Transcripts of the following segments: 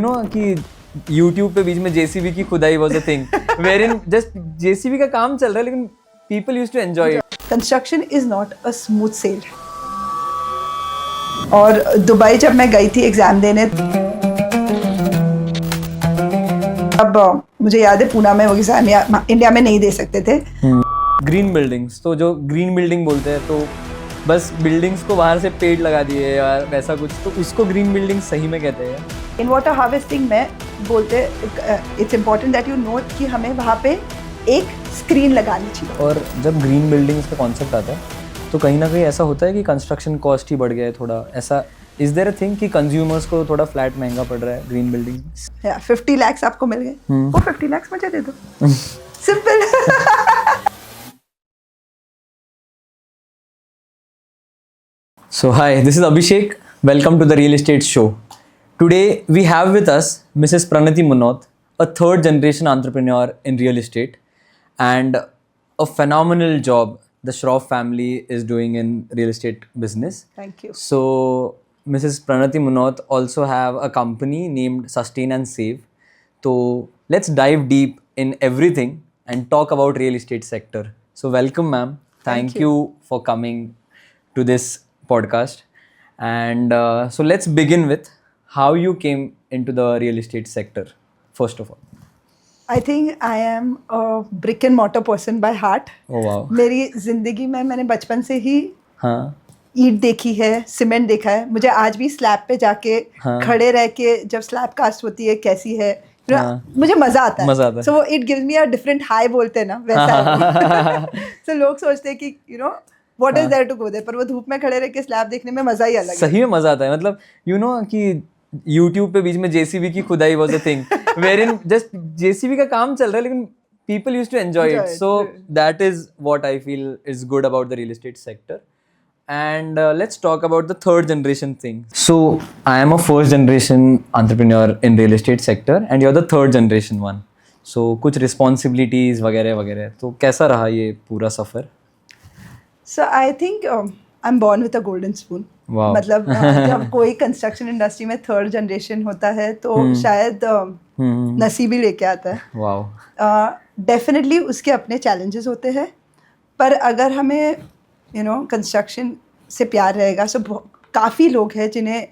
कि YouTube पे बीच में JCB की खुदाई was a thing wherein just JCB का काम चल रहा है लेकिन people used to enjoy it. Construction is not a smooth sail. और दुबई जब मैं गई थी एग्जाम देने, अब मुझे याद है पूना में वो एग्जाम इंडिया में नहीं दे सकते थे. ग्रीन बिल्डिंग्स, तो जो ग्रीन बिल्डिंग बोलते हैं तो बस बिल्डिंग्स को बाहर से पेड़ लगा दिए या वैसा कुछ, तो उसको ग्रीन बिल्डिंग सही में कहते हैं. इन वाटर हार्वेस्टिंग में बोलते it's important that you know कि हमें वहाँ पे एक स्क्रीन लगानी चाहिए. और जब ग्रीन बिल्डिंग्स का कॉन्सेप्ट आता है तो कहीं ना कहीं ऐसा होता है कि कंस्ट्रक्शन कॉस्ट ही बढ़ गया है थोड़ा. ऐसा इज देयर अ थिंग कि कंज्यूमर्स को थोड़ा फ्लैट महंगा पड़ रहा है ग्रीन बिल्डिंग में? 50 लाख आपको मिल गए, वो 50 लाख मुझे दे दो. Simple. So hi, this is Abhishek. Welcome to the Real Estate Show. Today we have with us Mrs. Pranati Munot, a third generation entrepreneur in real estate and a phenomenal job the Shroff family is doing in real estate business. Thank you. So Mrs. Pranati Munot also have a company named Sustain and Save. So let's dive deep in everything and talk about real estate sector. So welcome ma'am. Thank you for coming to this podcast. And so let's begin with how you came into the real estate sector first of all. I think I am a brick and mortar person by heart. Oh wow. मेरी जिंदगी में मैंने बचपन से ही हाँ ईंट देखी है, सीमेंट देखा है. मुझे आज भी स्लैब पे जाके खड़े रह के जब स्लैब कास्ट होती है कैसी है, मुझे मजा आता है. मजा आता है. So it gives me a different high बोलते हैं ना, वैसा. So लोग सोचते हैं कि what is there to go there, पर वो धूप में खड़े रह के स्लैब देखने में मजा ही अलग है. सही में मजा आता है. मतलब कि YouTube पे बीच में JCB की खुदाई was a thing wherein just JCB का काम चल रहा है लेकिन people used to enjoy it. So that is what I feel is good about the real estate sector. And let's talk about the third generation thing. So I am a first generation entrepreneur in real estate sector and you're the third generation one. So कुछ responsibilities वगैरह वगैरह, तो कैसा रहा ये पूरा सफर? So I think I'm born with a golden spoon. Wow. मतलब जब कोई कंस्ट्रक्शन इंडस्ट्री में थर्ड जनरेशन होता है तो शायद नसीब ही लेके आता है. Wow. डेफिनेटली उसके अपने चैलेंजेस होते हैं, पर अगर हमें कंस्ट्रक्शन से प्यार रहेगा सो काफ़ी लोग हैं जिन्हें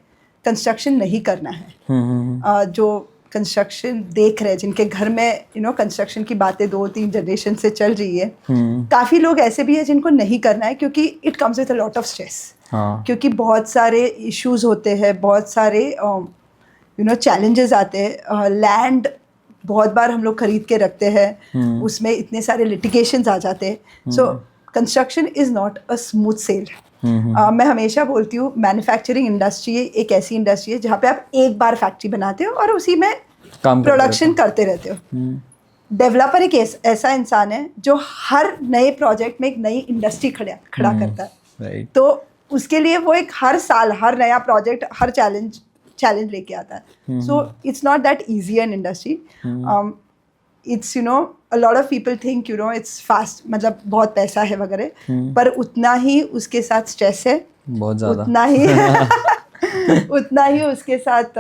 कंस्ट्रक्शन नहीं करना है. जो कंस्ट्रक्शन देख रहे हैं, जिनके घर में कंस्ट्रक्शन की बातें 2-3 जनरेशन से चल रही है, काफ़ी लोग ऐसे भी हैं जिनको नहीं करना है क्योंकि it comes with a lot of stress. क्योंकि बहुत सारे इश्यूज होते हैं, बहुत सारे चैलेंजेस आते हैं. लैंड बहुत बार हम लोग खरीद के रखते हैं, उसमें इतने सारे लिटिगेशंस आ जाते हैं. So construction is not a smooth sail. मैं हमेशा बोलती हूँ मैन्युफैक्चरिंग इंडस्ट्री एक ऐसी इंडस्ट्री है जहाँ पे आप एक बार फैक्ट्री बनाते हो और उसी में प्रोडक्शन करते रहते हो. डेवलपर एक ऐसा इंसान है जो हर नए प्रोजेक्ट में एक नई इंडस्ट्री खड़ा करता है. Right. तो उसके लिए वो एक हर साल हर नया प्रोजेक्ट, हर चैलेंज लेके आता है. सो it's not that easy an industry. It's a lot of people think it's fast, मतलब बहुत पैसा है वगैरह, पर उतना ही उसके साथ स्ट्रेस है, बहुत ज़्यादा. उतना ही उसके साथ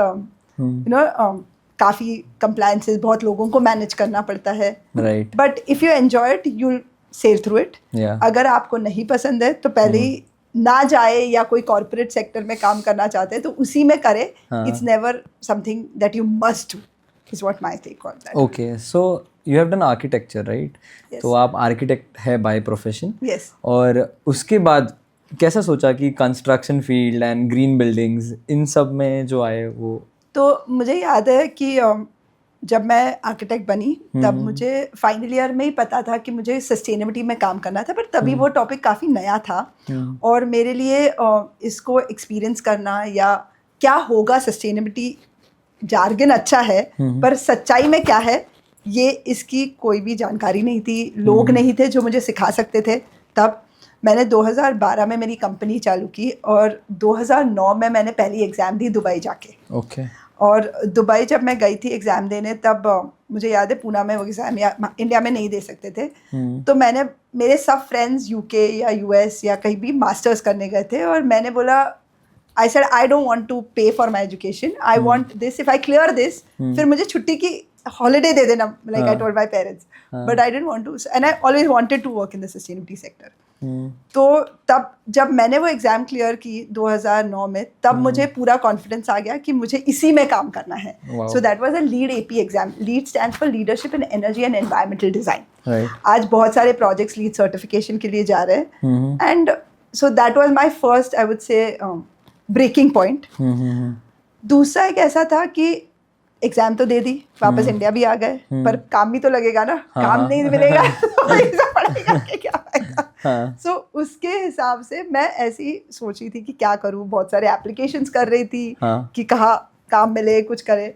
काफ़ी कंप्लायंसेस, बहुत लोगों को मैनेज करना पड़ता है. Right. But if you enjoy it you will sail through it. अगर आपको नहीं पसंद है तो पहले ही ना जाए, या कोई कॉर्पोरेट सेक्टर में काम करना चाहते हैं तो उसी में करे. It's never something that you must do is what my take on that. Okay, so you have done architecture, right? Yes. तो आप आर्किटेक्ट है बाय प्रोफेशन. Yes. और उसके बाद कैसा सोचा कि construction field and green buildings इन सब में जो आए वो? तो मुझे याद है कि जब मैं आर्किटेक्ट बनी तब मुझे फाइनल ईयर में ही पता था कि मुझे सस्टेनेबिलिटी में काम करना था, पर तभी वो टॉपिक काफ़ी नया था. और मेरे लिए इसको एक्सपीरियंस करना या क्या होगा सस्टेनेबिलिटी, जार्गन अच्छा है पर सच्चाई में क्या है ये इसकी कोई भी जानकारी नहीं थी. लोग नहीं थे जो मुझे सिखा सकते थे. तब मैंने 2012 में मेरी कंपनी चालू की और 2009 में मैंने पहली एग्ज़ाम दी दुबई जाके. Okay. और दुबई जब मैं गई थी एग्ज़ाम देने तब मुझे याद है पूना में वो एग्ज़ाम इंडिया में नहीं दे सकते थे. तो मेरे सब फ्रेंड्स UK या US या कहीं भी मास्टर्स करने गए थे और मैंने बोला I said I don't want to pay for my education. I want this. If I clear this, फिर मुझे छुट्टी की holiday दे देना. Like I told my parents. But I didn't want to. And I always wanted to work in the sustainability sector. तो तब जब मैंने वो एग्जाम क्लियर की 2009 में, तब मुझे पूरा कॉन्फिडेंस आ गया कि मुझे इसी में काम करना है. So that was a lead AP exam. Lead stands for leadership in energy and environmental design. आज बहुत सारे प्रोजेक्ट्स लीड सर्टिफिकेशन के लिए जा रहे हैं. And so that was my first, I would say, breaking point. दूसरा एक ऐसा था कि एग्जाम तो दे दी, वापस इंडिया भी आ गए, पर काम भी तो लगेगा ना. काम नहीं मिलेगा तो ऐसा पढ़ेगा कि क्या फायदा. सो उसके हिसाब से मैं ऐसी सोची थी कि क्या करूँ. बहुत सारे एप्लीकेशंस कर रही थी कि कहाँ काम मिले, कुछ करे.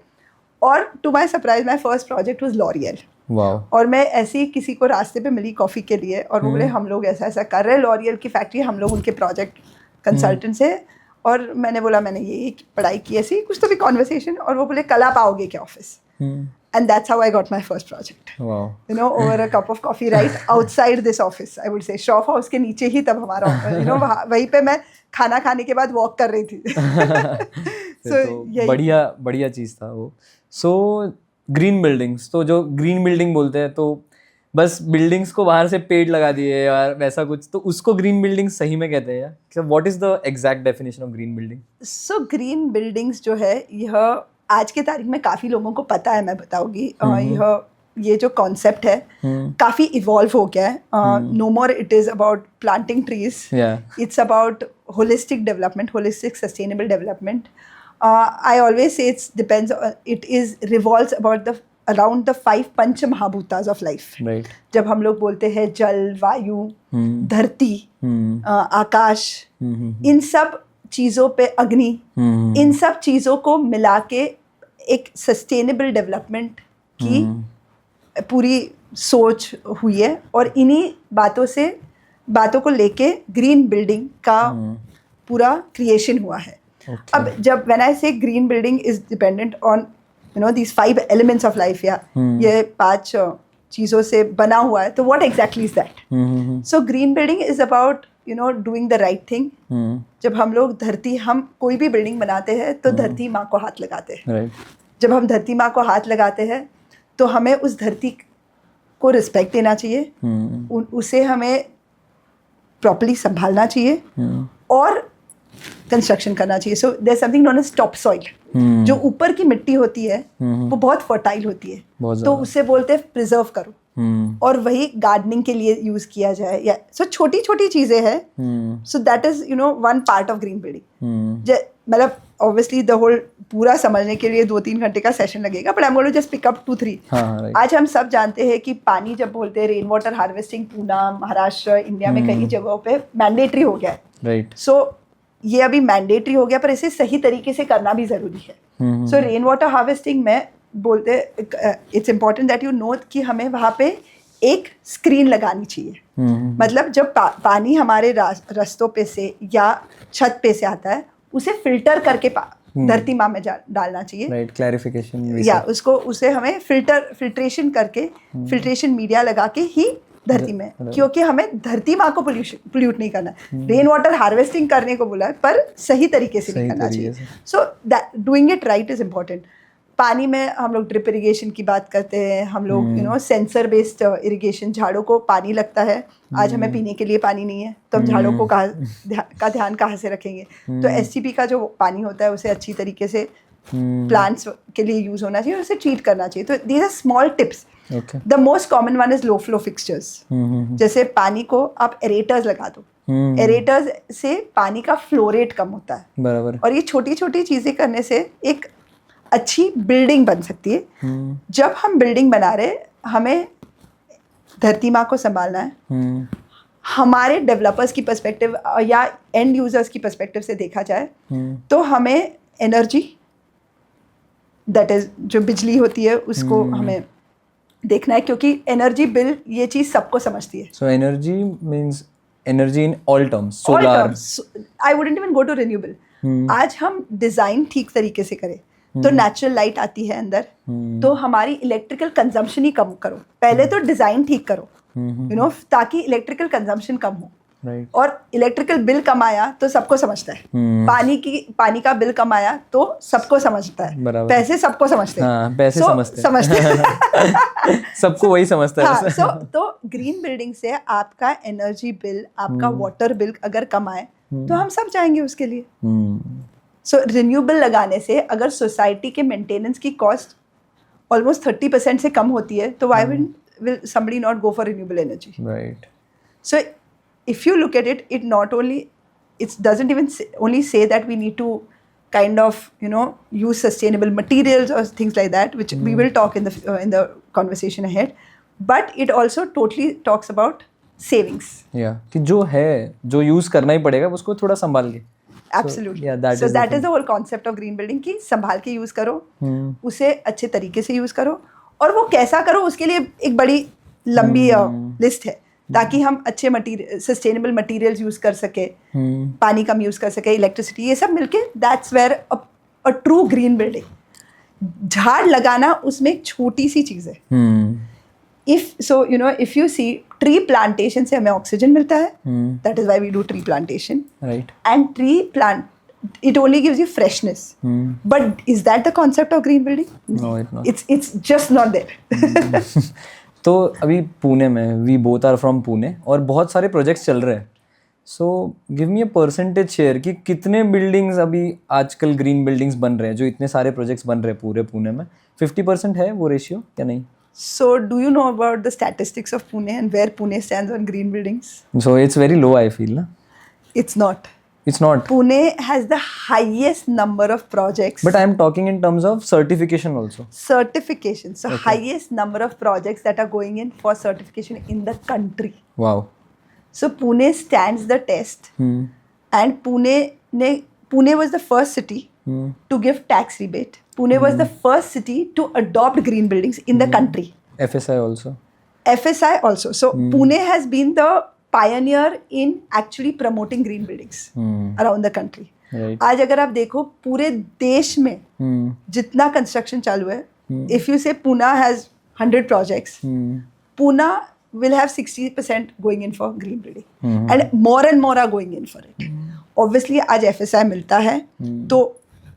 और to my surprise my first project was L'Oreal. और मैं ऐसी किसी को रास्ते पे मिली कॉफ़ी के लिए, और वो बोले हम लोग ऐसा ऐसा कर रहे हैं, लॉरियल की फैक्ट्री, हम लोग उनके प्रोजेक्ट कंसल्टेंट्स है. और मैंने बोला मैंने ये पढ़ाई की, ऐसी कुछ तो भी कॉन्वर्सेशन. और वो बोले कल आप आओगे क्या office. And that's how I got my first project. Wow. You know, over a cup of coffee right outside this office. I would say Shroff House के नीचे ही तब हमारा, you know, वहीं पे मैं खाना खाने के बाद वॉक कर रही थी. So बढ़िया चीज़ था वो. So ग्रीन बिल्डिंग्स, तो जो ग्रीन बिल्डिंग बोलते हैं तो बस बिल्डिंग्स को बाहर से पेड़ लगा दिए यार वैसा कुछ, तो उसको ग्रीन बिल्डिंग सही में कहते हैं यार. What is the exact definition of green building? So green buildings जो है, यह आज के तारीख में काफ़ी लोगों को पता है, मैं बताऊंगी. ये जो कॉन्सेप्ट है काफ़ी इवॉल्व हो गया है. No more it is about planting trees. It's about holistic development, holistic sustainable development. I always say it's depends, it is revolves about the around the 5 पंच महाभूतास ऑफ लाइफ. जब हम लोग बोलते हैं जल, वायु, धरती, आकाश, इन सब चीज़ों पे, अग्नि, इन सब चीज़ों को मिला के एक सस्टेनेबल डेवलपमेंट की पूरी सोच हुई है. और इन्हीं बातों को लेके ग्रीन बिल्डिंग का पूरा क्रिएशन हुआ है. अब जब व्हेन आई से green building is dependent on you know these 5 elements of life, या ये 5 चीज़ों से बना हुआ है, तो what exactly is that? So green building is about you know doing the right thing. जब हम लोग हम कोई भी बिल्डिंग बनाते हैं तो धरती माँ को हाथ लगाते हैं. जब हम धरती माँ को हाथ लगाते हैं तो हमें उस धरती को रिस्पेक्ट देना चाहिए, उसे हमें प्रॉपर्ली संभालना चाहिए और कंस्ट्रक्शन करना चाहिए. So there is something known as top soil. जो ऊपर की मिट्टी होती है वो बहुत फर्टाइल होती है, तो उसे बोलते हैं प्रिजर्व करो. और वही गार्डनिंग के लिए यूज किया जाए. या सो छोटी छोटी चीजें हैं. So that is you know one part of green building. मतलब ऑब्वियसली द होल पूरा समझने के लिए 2-3 घंटे का सेशन लगेगा, but I am going to just pick up 2-3. आज हम सब जानते हैं कि पानी जब बोलते हैं, rain water harvesting Poona, Maharashtra, India में कई जगहों पे मैंडेटरी हो गया है. सो ये अभी मैंडेटरी हो गया, पर इसे सही तरीके से करना भी जरूरी है. सो रेन वाटर हार्वेस्टिंग में बोलते it's important that you know कि हमें वहाँ पे एक स्क्रीन लगानी चाहिए. मतलब जब पानी हमारे रास्तों पे से या छत पे से आता है, उसे फिल्टर करके धरती माँ में डालना चाहिए. Right, clarification. या उसे हमें फिल्ट्रेशन करके, फिल्ट्रेशन मीडिया लगा के ही धरती में, क्योंकि हमें धरती माँ को पोल्यूट नहीं करना है. रेन वाटर हार्वेस्टिंग करने को बोला है, पर सही तरीके से नहीं करना चाहिए. So doing it right is important. पानी में हम लोग ड्रिप इरिगेशन की बात करते हैं, हम लोग you know sensor based irrigation. झाड़ों को पानी लगता है, आज हमें पीने के लिए पानी नहीं है, तो हम झाड़ों को का ध्यान कहाँ से रखेंगे? तो एसटीपी का जो पानी होता है उसे अच्छी तरीके से प्लांट्स के लिए यूज होना चाहिए और उसे ट्रीट करना चाहिए. तो these are small tips. The most common one is low flow fixtures. जैसे पानी को आप एरेटर्स लगा दो. एरेटर्स से पानी का फ्लो रेट कम होता है. बराबर. और ये छोटी छोटी चीजें करने से एक अच्छी बिल्डिंग बन सकती है. जब हम बिल्डिंग बना रहे, हमें धरती माँ को संभालना है. हमारे डेवलपर्स की पर्सपेक्टिव या एंड यूजर्स की पर्सपेक्टिव से देखा जाए तो हमें एनर्जी, दैट इज जो बिजली होती है, उसको हमें देखना है, क्योंकि एनर्जी बिल ये चीज सबको समझती है. So energy means energy in all terms. Solar, I wouldn't even go to renewable. आज हम डिजाइन ठीक तरीके से करें तो नेचुरल लाइट आती है अंदर, तो हमारी इलेक्ट्रिकल कंजम्पशन ही कम करो. पहले तो डिजाइन ठीक करो, यू नो, ताकि इलेक्ट्रिकल कंजम्पशन कम हो. Right. और इलेक्ट्रिकल बिल कम आया तो सबको समझता है, पानी का बिल कम आया तो सबको समझता है, बराबर। पैसे सबको समझते हैं, हाँ, पैसे समझते हैं सबको वही समझता है हाँ, बस। तो ग्रीन बिल्डिंग से आपका एनर्जी बिल, आपका वाटर बिल अगर कम आए तो हम सब जाएंगे उसके लिए। सो रिन्यूएबल लगाने से अगर सोसाइटी के मेंटेनेंस की कॉस्ट ऑलमोस्ट 30% से कम होती है तो why will somebody not go for renewable energy? Right. So if you look at it, it not only, it doesn't even only say that we need to kind of use sustainable materials or things like that, which we will talk in the conversation ahead, but it also totally talks about savings. Yeah, कि जो है जो use करना ही पड़ेगा उसको थोड़ा संभाल के। Absolutely. Yeah, that so is that is the whole concept of green building कि संभाल के यूज करो, उसे अच्छे तरीके से यूज करो, और वो कैसा करो उसके लिए एक बड़ी लंबी लिस्ट है, ताकि हम अच्छे सस्टेनेबल मटेरियल्स यूज कर सके, पानी कम यूज कर सके, इलेक्ट्रिसिटी, ये सब मिलके that's where a true green building. झाड़ लगाना उसमें एक छोटी सी चीज है। if you see tree plantation से हमें ऑक्सीजन मिलता है, that is why we do tree plantation, right, and tree plant it only gives you freshness, but is that the concept of green building? No, it's not. It's just not there. तो अभी पुणे में, we both are from Pune, और बहुत सारे projects चल रहे हैं, so give me a percentage share कि कितने बिल्डिंग्स अभी आजकल ग्रीन बिल्डिंग्स बन रहे हैं, जो इतने सारे प्रोजेक्ट्स बन रहे हैं पूरे पुणे में, 50% है वो रेशियो या नहीं? So do you know about the statistics of Pune and where Pune stands on green buildings? So it's very low, I feel, na? It's not. It's not. Pune has the highest number of projects. But I am talking in terms of certification also. Certification. So highest number of projects that are going in for certification in the country. Wow. So Pune stands the test. And Pune was the first city to give tax rebate. Pune was the first city to adopt green buildings in the country. FSI also. FSI also. So Pune has been the pioneer in actually promoting green buildings around the country. Right. आज अगर आप देखो पूरे देश में जितना construction चालू है, if you say Pune has 100 projects, Pune will have 60% going in for green building, and more are going in for it. Obviously आज FSI मिलता है तो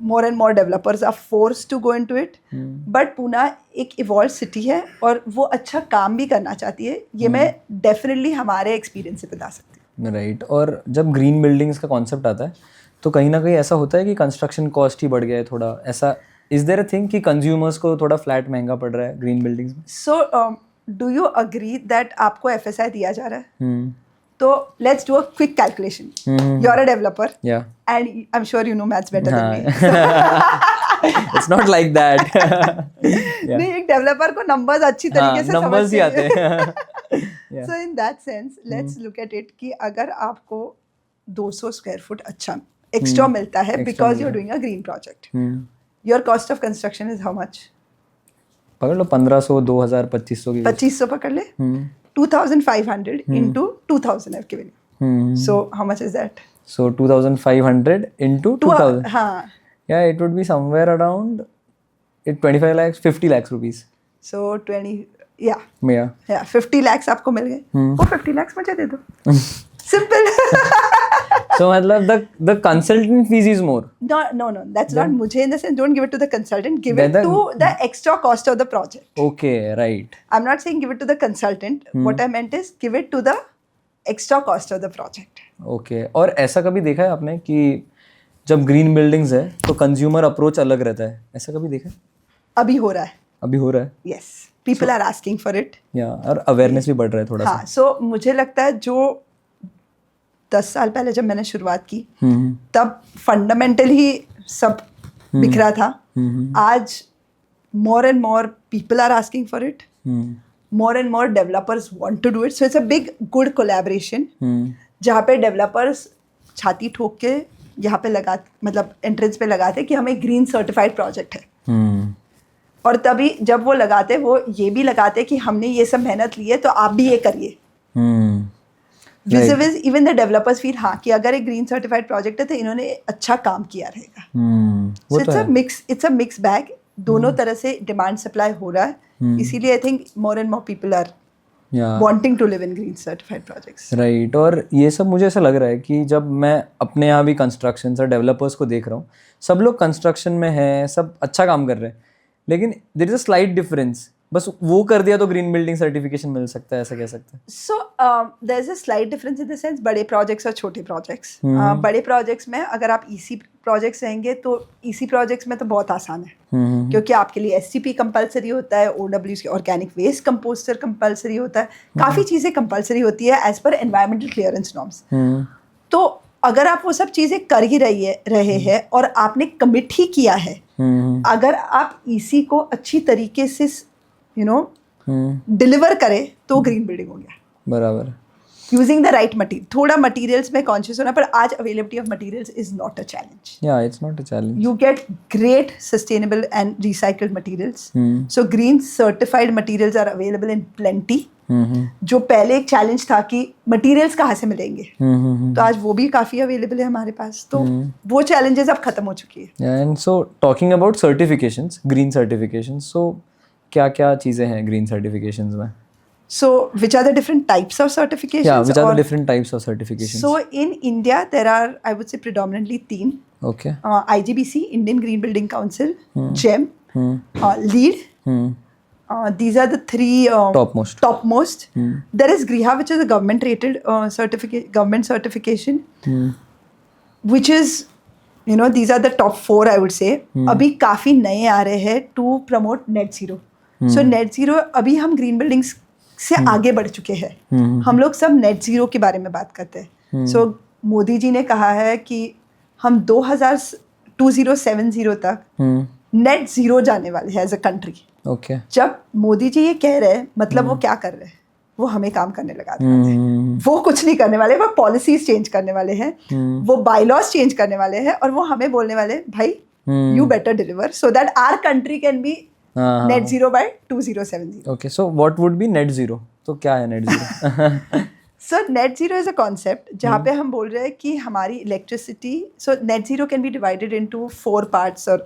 more and more developers are forced to go into it, but Pune एक evolved city है और वो अच्छा काम भी करना चाहती है, ये मैं definitely हमारे experience से बता सकती हूँ। राइट, और जब ग्रीन बिल्डिंग्स का कॉन्सेप्ट आता है तो कहीं ना कहीं ऐसा होता है कि कंस्ट्रक्शन कॉस्ट ही बढ़ गया है थोड़ा, ऐसा इज देयर अ थिंग कि कंज्यूमर्स को थोड़ा फ्लैट महंगा पड़ रहा है ग्रीन बिल्डिंग्स में? So do you agree that आपको FSI दिया जा रहा है? तो let's do a quick calculation. You're a developer. Yeah. And I'm sure you know maths better than me. It's not like that. Yeah. नहीं, एक developer को नंबर्स अच्छी तरीके से नंबर्स ही आते हैं। So in that sense, let's look at it कि अगर आपको 200 स्क्वायर फुट अच्छा एक्स्ट्रा मिलता है because you're doing a green project, your cost of construction is how much? पकड़ लो 1500, 2000, 2500 की 2500 पकड़ ले, 2500 into 2000 I've given you. So how much is that? So 2500 into 2000. हाँ. Yeah, it would be somewhere around 25 lakhs, 50 lakhs rupees. So 20, yeah. Yeah. 50 lakhs आपको मिल गए, वो 50 lakhs मुझे दे दो. Simple. So मतलब the consultant fees is more. No, that's not मुझे, in the sense don't give it to the consultant, give it to the extra cost of the project. Okay, right. I'm not saying give it to the consultant. What I meant is give it to the extra cost of the project. Okay. और ऐसा कभी देखा है आपने कि जब green buildings है तो कंज्यूमर अप्रोच अलग रहता है, ऐसा कभी देखा है? अभी हो रहा है. Yes, people are asking for it. Yeah, और अवेयरनेस भी बढ़ रहा है थोड़ा सा. हाँ, so मुझे लगता है जो 10 साल पहले जब मैंने शुरुआत की तब फंडामेंटल ही सब बिखरा था. आज more and more people are asking for it. More and more developers want to do it. So it's a big good collaboration. जहाँ पे developers छाती ठोक के यहाँ पे मतलब एंट्रेंस पे लगाते कि हमें ग्रीन सर्टिफाइड प्रोजेक्ट है, और तभी जब वो लगाते वो ये भी लगाते कि हमने ये सब मेहनत ली है तो आप भी ये करिए. Vis-a-vis even the developers feel हाँ कि अगर एक ग्रीन सर्टिफाइड प्रोजेक्ट है तो इन्होंने अच्छा काम किया रहेगा. So it's a mix bag. दोनों तरह से डिमांड सप्लाई हो रहा है, इसीलिए I think more and more people are Yeah. wanting to live in green certified projects. राइट और ये सब मुझे ऐसा लग रहा है कि जब मैं अपने यहाँ भी कंस्ट्रक्शन और डेवलपर्स को देख रहा हूँ, सब लोग कंस्ट्रक्शन में हैं, सब अच्छा काम कर रहे हैं, लेकिन there is a slight difference, बस वो कर दिया तो ग्रीन बिल्डिंग सर्टिफिकेशन मिल सकता है, ऐसा कह सकते हैं. So there is a slight difference in the sense बड़े प्रोजेक्ट्स और छोटे प्रोजेक्ट्स. बड़े प्रोजेक्ट्स में अगर आप EC प्रोजेक्ट्स रहेंगे तो EC प्रोजेक्ट्स में तो बहुत आसान है, क्योंकि आपके लिए SCP कंपलसरी होता है, OWC organic waste composter compulsory होता है, काफ़ी चीज़ें कंपलसरी होती है as per environmental clearance norms. तो अगर आप वो सब चीज़ें कर ही रहे हैं और आपने कमिट ही किया है, अगर आप EC को अच्छी तरीके से डिलीवर करे तो ग्रीन बिल्डिंग हो गया. बराबर. Using the right material. थोड़ा मटीरियल्स में कॉन्शियस होना, पर आज availability of materials is not a challenge. या it's not a challenge. You get great sustainable and recycled materials. So green certified materials are available in plenty. जो पहले एक challenge था कि मटीरियल्स कहाँ से मिलेंगे, तो आज वो भी काफ़ी अवेलेबल है हमारे पास. तो वो चैलेंजेस अब खत्म हो चुकी है. And so talking about certifications, green certifications, so क्या क्या चीज़ें हैं ग्रीन सर्टिफिकेशंस में? So, which are the different types of certifications? Yeah, which are the different types of certifications? So, in India, there are, I would say, predominantly 3. Okay. IGBC, Indian Green Building Council, GEM, LEED. These are the 3 topmost. There is GRIHA, which is a government-rated government certification, which is, these are the top 4, I would say. अभी काफ़ी नए आ रहे हैं to promote net zero. So, net zero, अभी हम green buildings से आगे बढ़ चुके हैं. हम लोग सब नेट जीरो के बारे में बात करते हैं. सो मोदी जी ने कहा है कि हम 2070 तक नेट जीरो जाने वाले हैं एज अ कंट्री. ओके. जब मोदी जी ये कह रहे हैं, मतलब वो क्या कर रहे हैं? वो हमें काम करने लगा रहे हैं. वो कुछ नहीं करने वाले, वो पॉलिसीज चेंज करने वाले हैं, वो बायलॉज चेंज करने वाले हैं, और वो हमें बोलने वाले भाई you better deliver so that our country can be net zero by 2070. Okay, so what would be net zero? तो क्या है net zero? So net zero is a concept जहाँ पे हम बोल रहे हैं कि हमारी electricity, so net zero can be divided into 4 parts, और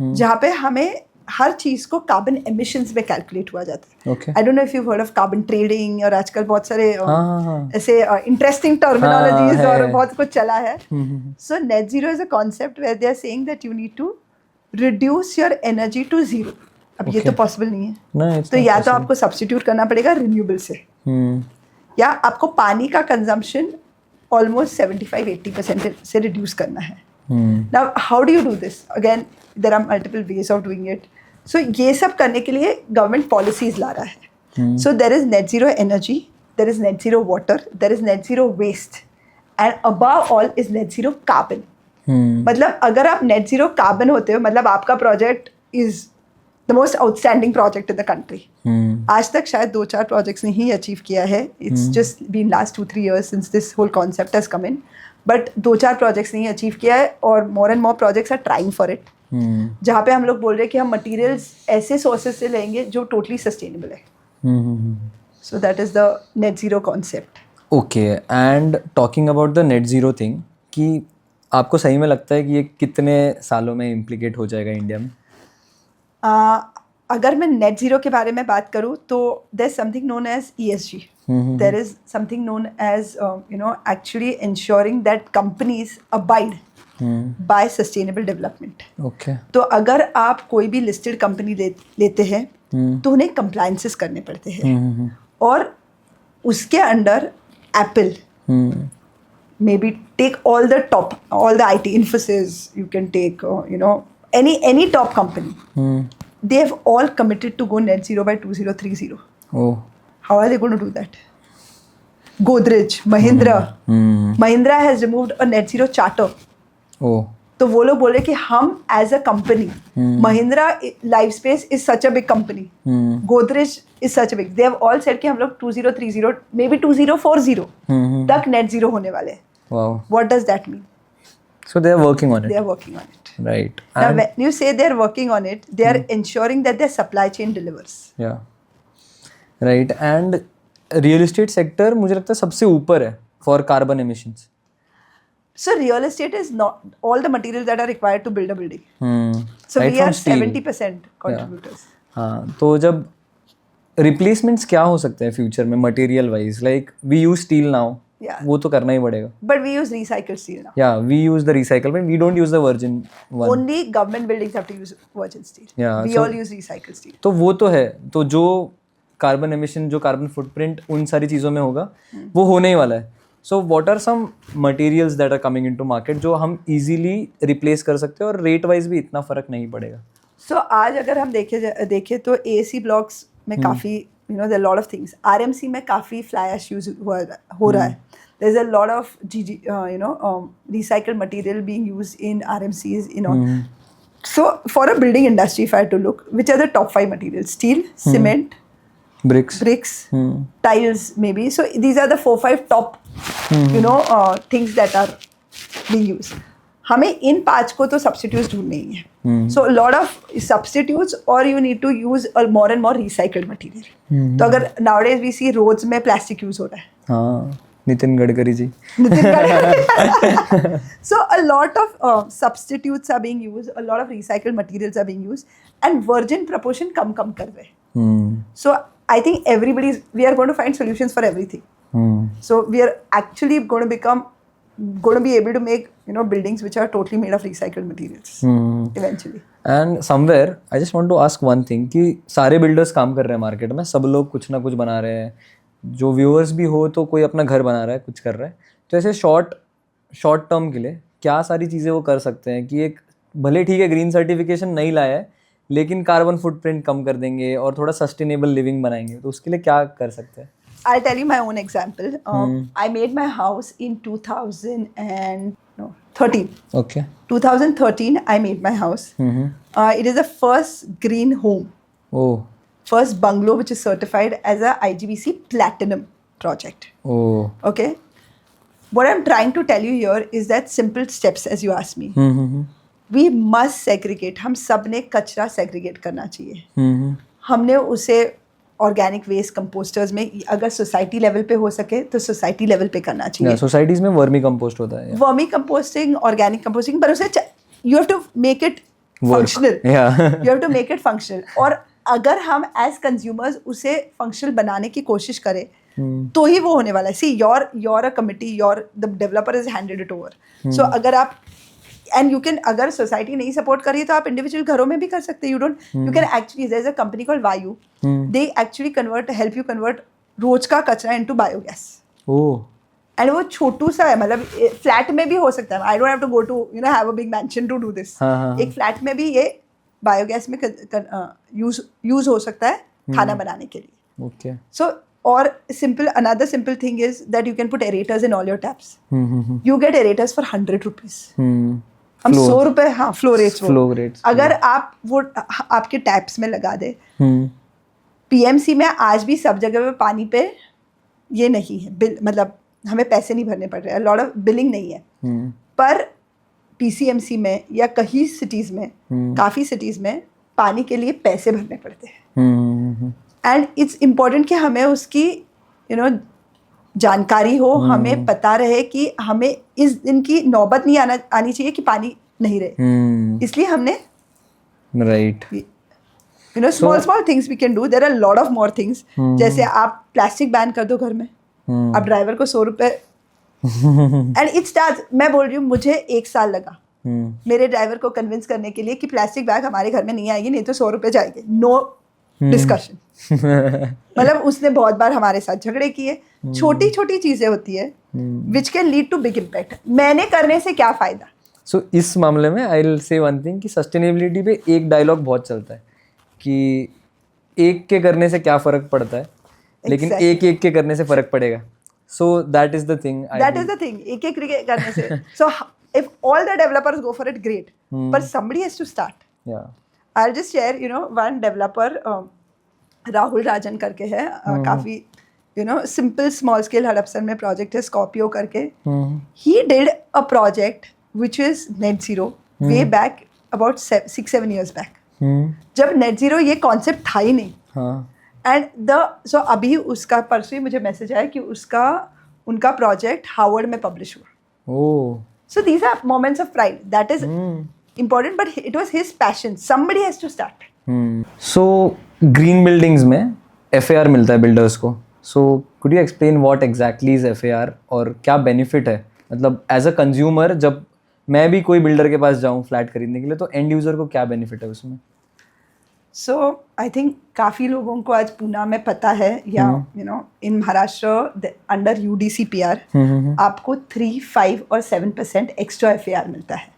जहाँ पे हमें हर चीज़ को कार्बन एमिशंस में कैलकुलेट हुआ जाता है. Okay. I don't know if you've heard of carbon trading, और आजकल बहुत सारे ऐसे इंटरेस्टिंग टर्मिनोलॉजीज और बहुत कुछ चला है. So net zero is a concept where they are saying that you need to reduce your energy to zero. अब ये तो पॉसिबल नहीं है. तो या तो आपको सब्स्टिट्यूट करना पड़ेगा रिन्यूएबल से, या आपको पानी का कंजम्पशन ऑलमोस्ट 75-80% से रिड्यूस करना है. Now how do you do this? Again there are multiple ways of doing it. So ये सब करने के लिए गवर्नमेंट पॉलिसीज ला रहा है. So there is net zero energy, there is net zero water, there is net zero waste, and above all is net zero carbon. मतलब अगर आप नेट जीरो कार्बन होते हो, मतलब आपका project is the most outstanding project in the country. आज तक शायद 2-4 प्रोजेक्ट्स ने ही अचीव किया है. It's just been last 2-3 years since this whole concept has come in. But 2-4 projects ने ही अचीव किया है, और more and more projects are trying for it. जहाँ पे हम लोग बोल रहे हैं कि हम मटीरियल्स ऐसे सोर्सेज से लेंगे जो टोटली सस्टेनेबल है. So that is the net zero concept. Okay, and talking about the net zero thing, कि आपको सही में लगता है कि ये कितने सालों में इम्प्लीकेट हो जाएगा इंडिया में? अगर मैं नेट जीरो के बारे में बात करूँ तो there is something known as ESG. There is something known as actually insuring that companies abide by sustainable development. Okay. तो अगर आप कोई भी लिस्टेड कंपनी लेते हैं तो उन्हें कंप्लायंसेस करने पड़ते हैं, और उसके under Apple maybe take all the IT, Infosys, you can take any top company. They have all committed to go net zero by 2030. Oh. How are they going to do that? Godrej, Mahindra has removed a net zero charter. Oh. तो वो लोग बोल रहे कि हम as a company, Mahindra life space is such a big company, Godrej is such a big, they have all said कि हम लोग 2030 मे बी 2040 तक नेट जीरो होने वाले हैं. Wow. What does that mean? So they are working on it. They are working on it. Right. Now, when you say they are working on it, they are ensuring that their supply chain delivers. Yeah. Right. And real estate sector मुझे लगता है सबसे ऊपर है for carbon emissions. So real estate is not all the materials that are required to build a building. So right, we are from steel. 70% contributors. हाँ, तो जब replacements क्या हो सकते हैं फ्यूचर में material wise, like we use steel now, वो तो करना ही पड़ेगा. But we use recycled steel now. Yeah, we use the recycled one, we don't use the virgin one. Only government buildings have to use virgin steel. Yeah, We so- all use recycled steel. तो वो तो है, तो जो carbon emission, जो carbon footprint उन सारी चीज़ों में होगा वो होने ही वाला है. So what are some materials that are coming into market जो हम इजीली रिप्लेस कर सकते हैं और रेट वाइज भी इतना फर्क नहीं पड़ेगा. So आज अगर हम देखें तो AC blocks में काफ़ी there are a lot of things. RMC में काफ़ी fly ash use हो रहा है. There's a lot of recycled material being used in RMCs. So for a building industry, if I had to look, which are the top 5 materials? Steel, cement, bricks, tiles, maybe. So these are the 4-5 top, things that are being used. हमें इन 5 को तो substitutes ढूंढने ही है. So a lot of substitutes, or you need to use more and more recycled material. तो अगर nowadays we see roads में plastic use हो रहा है. हाँ, Nitin Gadkari ji. So a lot of substitutes are being used, a lot of recycled materials are being used, and virgin proportion कम कर रहे हैं. So I think we are going to find solutions for everything. So we are actually going to be able to make buildings which are totally made of recycled materials eventually. And somewhere I just want to ask one thing कि सारे builders काम कर रहे हैं market में, सब लोग कुछ ना कुछ बना रहे हैं. जो व्यूअर्स भी हो तो कोई अपना घर बना रहा है, कुछ कर रहा है, तो ऐसे शॉर्ट टर्म के लिए क्या सारी चीज़ें वो कर सकते हैं कि एक भले ठीक है ग्रीन सर्टिफिकेशन नहीं लाया है लेकिन कार्बन फुटप्रिंट कम कर देंगे और थोड़ा सस्टेनेबल लिविंग बनाएंगे, तो उसके लिए क्या कर सकते हैं? I'll tell you my own example. I made my house in 2013. Okay. 2013 I made my house. It is the first green home. Oh. First bungalow which is certified as a IGBC Platinum project. Oh. Okay. What I'm trying to tell you here is that simple steps, as you asked me. We must segregate. हम सब ने कचरा segregate करना चाहिए. हमने उसे organic waste कंपोस्टर्स में, अगर सोसाइटी लेवल पे हो सके तो सोसाइटी लेवल पे करना चाहिए. सोसाइटीज में वर्मी कंपोस्ट होता है. वर्मी कंपोस्टिंग, ऑर्गेनिक कंपोस्टिंग, पर उसे you have to make it functional. You have to make it functional. और अगर हम एज कंज्यूमर्स उसे फंक्शनल बनाने की कोशिश करें तो ही वो होने वाला है. See your a committee, the developer is handed it over. So अगर आप एंड यू कैन, अगर सोसाइटी नहीं सपोर्ट कर रही है तो आप इंडिविजुअल घरों में भी कर सकते हैं. You can actually, there is a company called Vayu, they actually help you convert रोज का कचरा इनटू बायोगैस. एंड वो छोटू सा है, मतलब फ्लैट में भी हो सकता है. I don't have to go to have a big mansion to do this. एक फ्लैट में भी ये बायोगैस में यूज हो सकता है खाना बनाने के लिए. Okay. So or another simple thing is that you can put aerators in all your taps. You get aerators for 100 rupees. हम 100 रुपए, हाँ, फ्लो रेट्स. अगर आप वो आपके टैप्स में लगा दे. PMC में आज भी सब जगह पे पानी पे ये नहीं है बिल, मतलब हमें पैसे नहीं भरने पड़ रहे हैं, लॉट ऑफ बिलिंग नहीं है. पर PCMC में या कई सिटीज में, काफ़ी सिटीज में पानी के लिए पैसे भरने पड़ते हैं. एंड इट्स इम्पोर्टेंट कि हमें उसकी जानकारी हो, हमें पता रहे कि हमें इस दिन की नौबत नहीं आनी चाहिए कि पानी नहीं रहे. इसलिए हमने write small things we can do. There are lot of more things. जैसे आप प्लास्टिक बैन कर दो घर में, आप ड्राइवर को 100 रुपए. एंड इट स्टार्ट, मैं बोल रही हूँ, मुझे 1 साल लगा मेरे ड्राइवर को कन्विंस करने के लिए कि प्लास्टिक बैग हमारे घर में नहीं आएगी, नहीं तो 100 रुपए जाएंगे. No discussion. मतलब उसने बहुत बार हमारे साथ झगड़े किए. छोटी छोटी चीजें होती है which can lead to big impact. मैंने करने से क्या फायदा. सो इस मामले में I will say one thing कि सस्टेनेबिलिटी पे एक डायलॉग बहुत चलता है कि एक के करने से क्या फर्क पड़ता है, लेकिन एक के करने से फर्क पड़ेगा. सो दैट इज द थिंग. एक करने से. सो if all the developers go for it, great. But somebody has to start. Yeah. I'll just share, one developer, Rahul राजन करके है, काफी simple small scale हड़पसर में project है, Scorpio करके. He did a project which is net zero way back about 6-7 years back. जब net zero ये concept था ही नहीं. And so अभी उसका परसों ही मुझे मैसेज आया कि उनका project हार्वर्ड में पब्लिश हुआ. So these are moments of pride. That is important, but it was his passion. Somebody has to start. So green buildings में FAR मिलता है बिल्डर्स को, so could you explain what exactly is FAR और क्या benefit है, मतलब as a consumer जब मैं भी कोई बिल्डर के पास जाऊँ फ्लैट खरीदने के लिए तो एंड यूज़र को क्या बेनिफिट है उसमें? सो आई थिंक काफ़ी लोगों को आज पूना में पता है या इन महाराष्ट्र अंडर UDCPR आपको 3, 5 और 7% एक्स्ट्रा FAR मिलता है.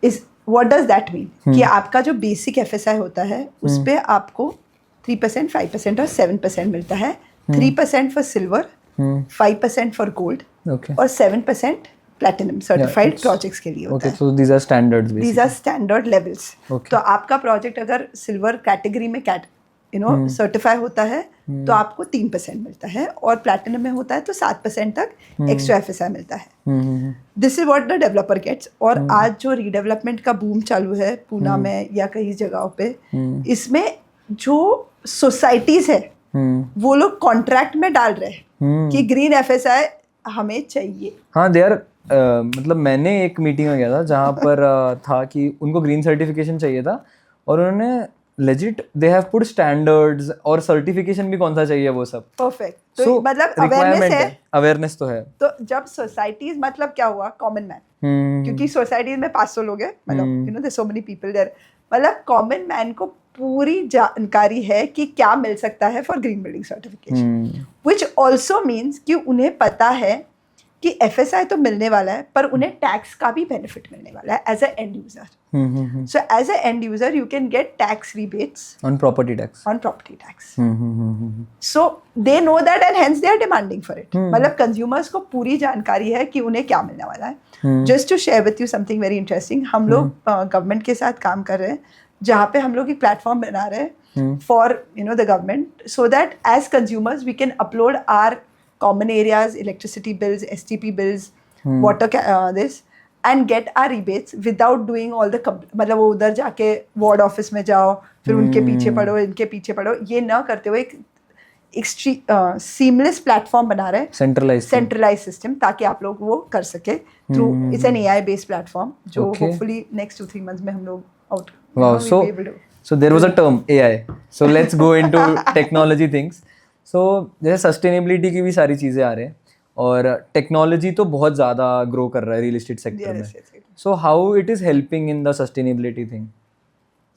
इस व्हाट डज दैट मीन कि आपका जो बेसिक FSI होता है उस पे आपको 3%, 5% और 7% मिलता है. 3% फॉर सिल्वर, 5% फॉर गोल्ड और 7% प्लैटिनम सर्टिफाइड प्रोजेक्ट्स के लिए होता है. So these are standards basically. These are standard levels. Okay. तो आपका प्रोजेक्ट अगर सिल्वर कैटेगरी में सर्टिफाई होता है तो आपको 3% मिलता है, और प्लैटिनम में होता है तो 7% तक एक्स्ट्रा FSI मिलता है. This is what the developer gets. और आज जो रीडेवलपमेंट का बूम चालू है पूना में या कई जगहों पे, इसमें जो सोसाइटीज है वो लोग कॉन्ट्रैक्ट में डाल रहे हैं कि ग्रीन FSI हमें चाहिए. हाँ, दे आर मतलब मैंने एक मीटिंग में गया था जहाँ पर था कि उनको ग्रीन सर्टिफिकेशन चाहिए था, और उन्होंने legit they have put standards और सर्टिफिकेशन भी कौन सा चाहिए वो सब. परफेक्ट. तो मतलब अवेयरनेस है, अवेयरनेस तो है. तो जब सोसाइटीज, मतलब क्या हुआ, कॉमन मैन, क्योंकि सोसाइटीज में 500 लोग हैं, मतलब there so many people there, मतलब कॉमन मैन को पूरी जानकारी है कि क्या मिल सकता है for green building certification, which also means कि उन्हें पता है कि FSI तो मिलने वाला है पर उन्हें टैक्स का भी बेनिफिट मिलने वाला है as a end user. So as a end user you can get tax rebates on property tax. So they know that and hence they are demanding for it. मतलब कंज्यूमर्स को पूरी जानकारी है कि उन्हें क्या मिलने वाला है. Just to share with you something very interesting, हम लोग गवर्नमेंट के साथ काम कर रहे हैं जहाँ पे हम लोग एक प्लेटफॉर्म बना रहे हैं for the government, so that as consumers we can upload our common areas, electricity bills, STP bills, water this, and get our rebates without doing all the मतलब वो उधर जाके वार्ड ऑफिस में जाओ, फिर उनके पीछे पड़ो, इनके पीछे पड़ो, ये ना करते हुए एक सीमलेस प्लेटफॉर्म बना रहे हैं, सेंट्रलाइज सिस्टम, ताकि आप लोग वो कर सके through. It's an AI based platform जो होपफुली नेक्स्ट 2-3 मंथ्स में हम लोग out. Wow, so there was a term AI. So let's go into technology things. सो जैसे सस्टेनेबिलिटी की भी सारी चीज़ें आ रहे हैं, और टेक्नोलॉजी तो बहुत ज़्यादा ग्रो कर रहा है रियल एस्टेट सेक्टर में. So how it is helping in the sustainability thing?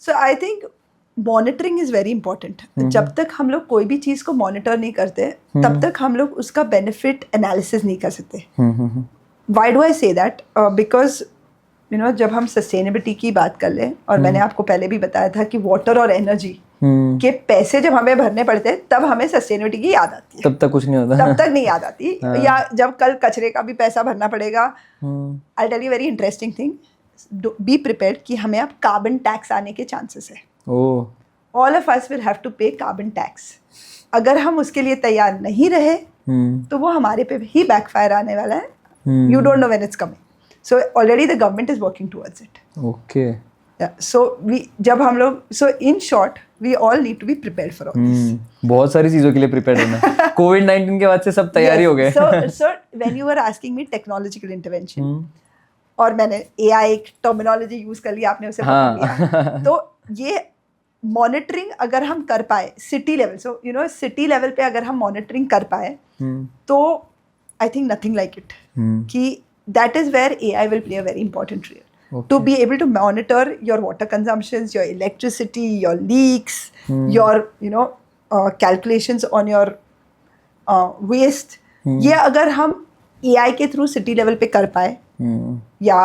So I think monitoring is very important. जब तक हम लोग कोई भी चीज़ को मॉनिटर नहीं करते तब तक हम लोग उसका बेनिफिट एनालिसिस नहीं कर सकते. Why do I say that? Because जब हम सस्टेनेबिलिटी की बात कर लें, और मैंने आपको पहले भी बताया था कि वाटर और एनर्जी के पैसे जब हमें भरने पड़ते हैं तब हमें सस्टेनेबिलिटी की याद आती है. तब तक कुछ नहीं होता. तब तक नहीं याद आती. या जब कल कचरे का भी पैसा भरना पड़ेगा. I tell you very interesting thing, be prepared कि हमें अब कार्बन टैक्स आने के चांसेस है. All of us will have to pay carbon tax. अगर हम उसके लिए तैयार नहीं रहे तो वो हमारे पे ही बैकफायर आने वाला है. You don't know when it's coming. So already the government is working towards it. Okay. Yeah. So so in short, we all need to be prepared for all this. बहुत सारी चीजों के लिए प्रिपेयर होना. COVID-19 के बाद से सब तैयारी हो गए. So when you were asking me technological intervention, और मैंने AI एक टर्मिनोलॉजी यूज कर ली, आपने उसे पकड़ लिया. तो ये मॉनिटरिंग अगर हम कर पाए सिटी लेवल, सो सिटी लेवल पे अगर हम मॉनिटरिंग कर पाए तो I think nothing like it, कि that is where AI will play a very important role. Okay. To be able to monitor your water consumptions, your electricity, your leaks, your calculations on your waste. ये अगर हम AI के through city level पे कर पाए, या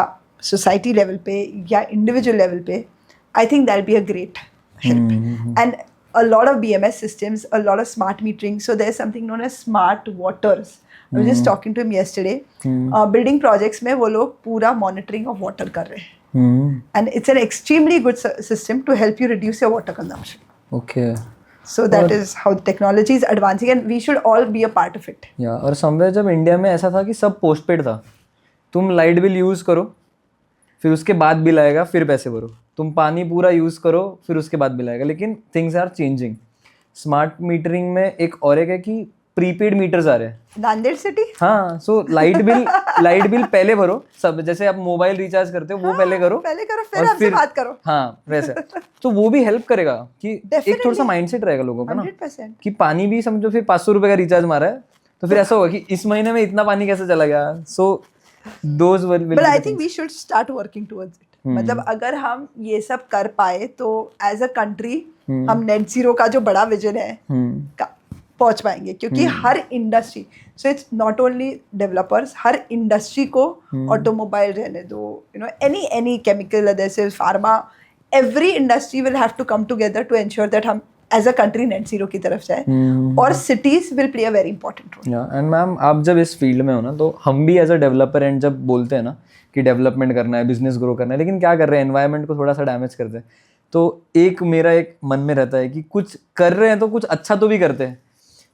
society level पे या इंडिविजुअल लेवल पे, I think that'll be a great help. And a lot of BMS systems, a lot of smart metering. So there's something known as smart waters. I was just talking to him yesterday. Building projects में वो लोग पूरा monitoring of water कर रहे हैं. And it's an extremely good system to help you reduce your water consumption. Okay. So that is how technology is advancing, and we should all be a part of it. Yeah. और somewhere जब India में ऐसा था कि सब postpaid था, तुम light bill use करो, फिर उसके बाद बिल आएगा, फिर पैसे भरो. तुम पानी पूरा यूज़ करो, फिर उसके बाद बिल आएगा. लेकिन things are changing. Smart metering में एक और एक है कि प्रीपेड मीटर्स आ रहे हैं नांदेड़ सिटी। हाँ, सो लाइट बिल पहले भरो सब, जैसे आप मोबाइल रिचार्ज करते हो वो पहले करो फिर हमसे बात करो। हाँ वैसे तो वो भी हेल्प करेगा कि एक थोड़ा सा माइंडसेट रहेगा लोगों का ना 100%। कि पानी भी समझो, फिर 500 रुपए का रिचार्ज मारा है तो फिर ऐसा होगा कि इस महीने में इतना पानी कैसे चला गया। So those will but I think we should start working towards it. मतलब अगर हम ये सब कर पाए तो एज अ कंट्री हम नेट जीरो का जो बड़ा विजन है पहुंच पाएंगे, क्योंकि हर industry, so it's not only developers, हर इंडस्ट्री को, ऑटोमोबाइल रहने दो, you know any chemical, adhesive, pharma, every industry will have to come together to ensure that हम as a country net zero की तरफ जाए, और cities will play a very important role. And ma'am आप जब इस फील्ड में हो ना, तो हम भी एज अ डेवलपर एंड जब बोलते हैं ना कि डेवलपमेंट करना है, बिजनेस ग्रो करना है, लेकिन क्या कर रहे हैं, एनवायरनमेंट को थोड़ा सा डैमेज करते हैं। तो मेरा एक मन में रहता है कि कुछ कर रहे हैं तो कुछ अच्छा तो भी करते हैं।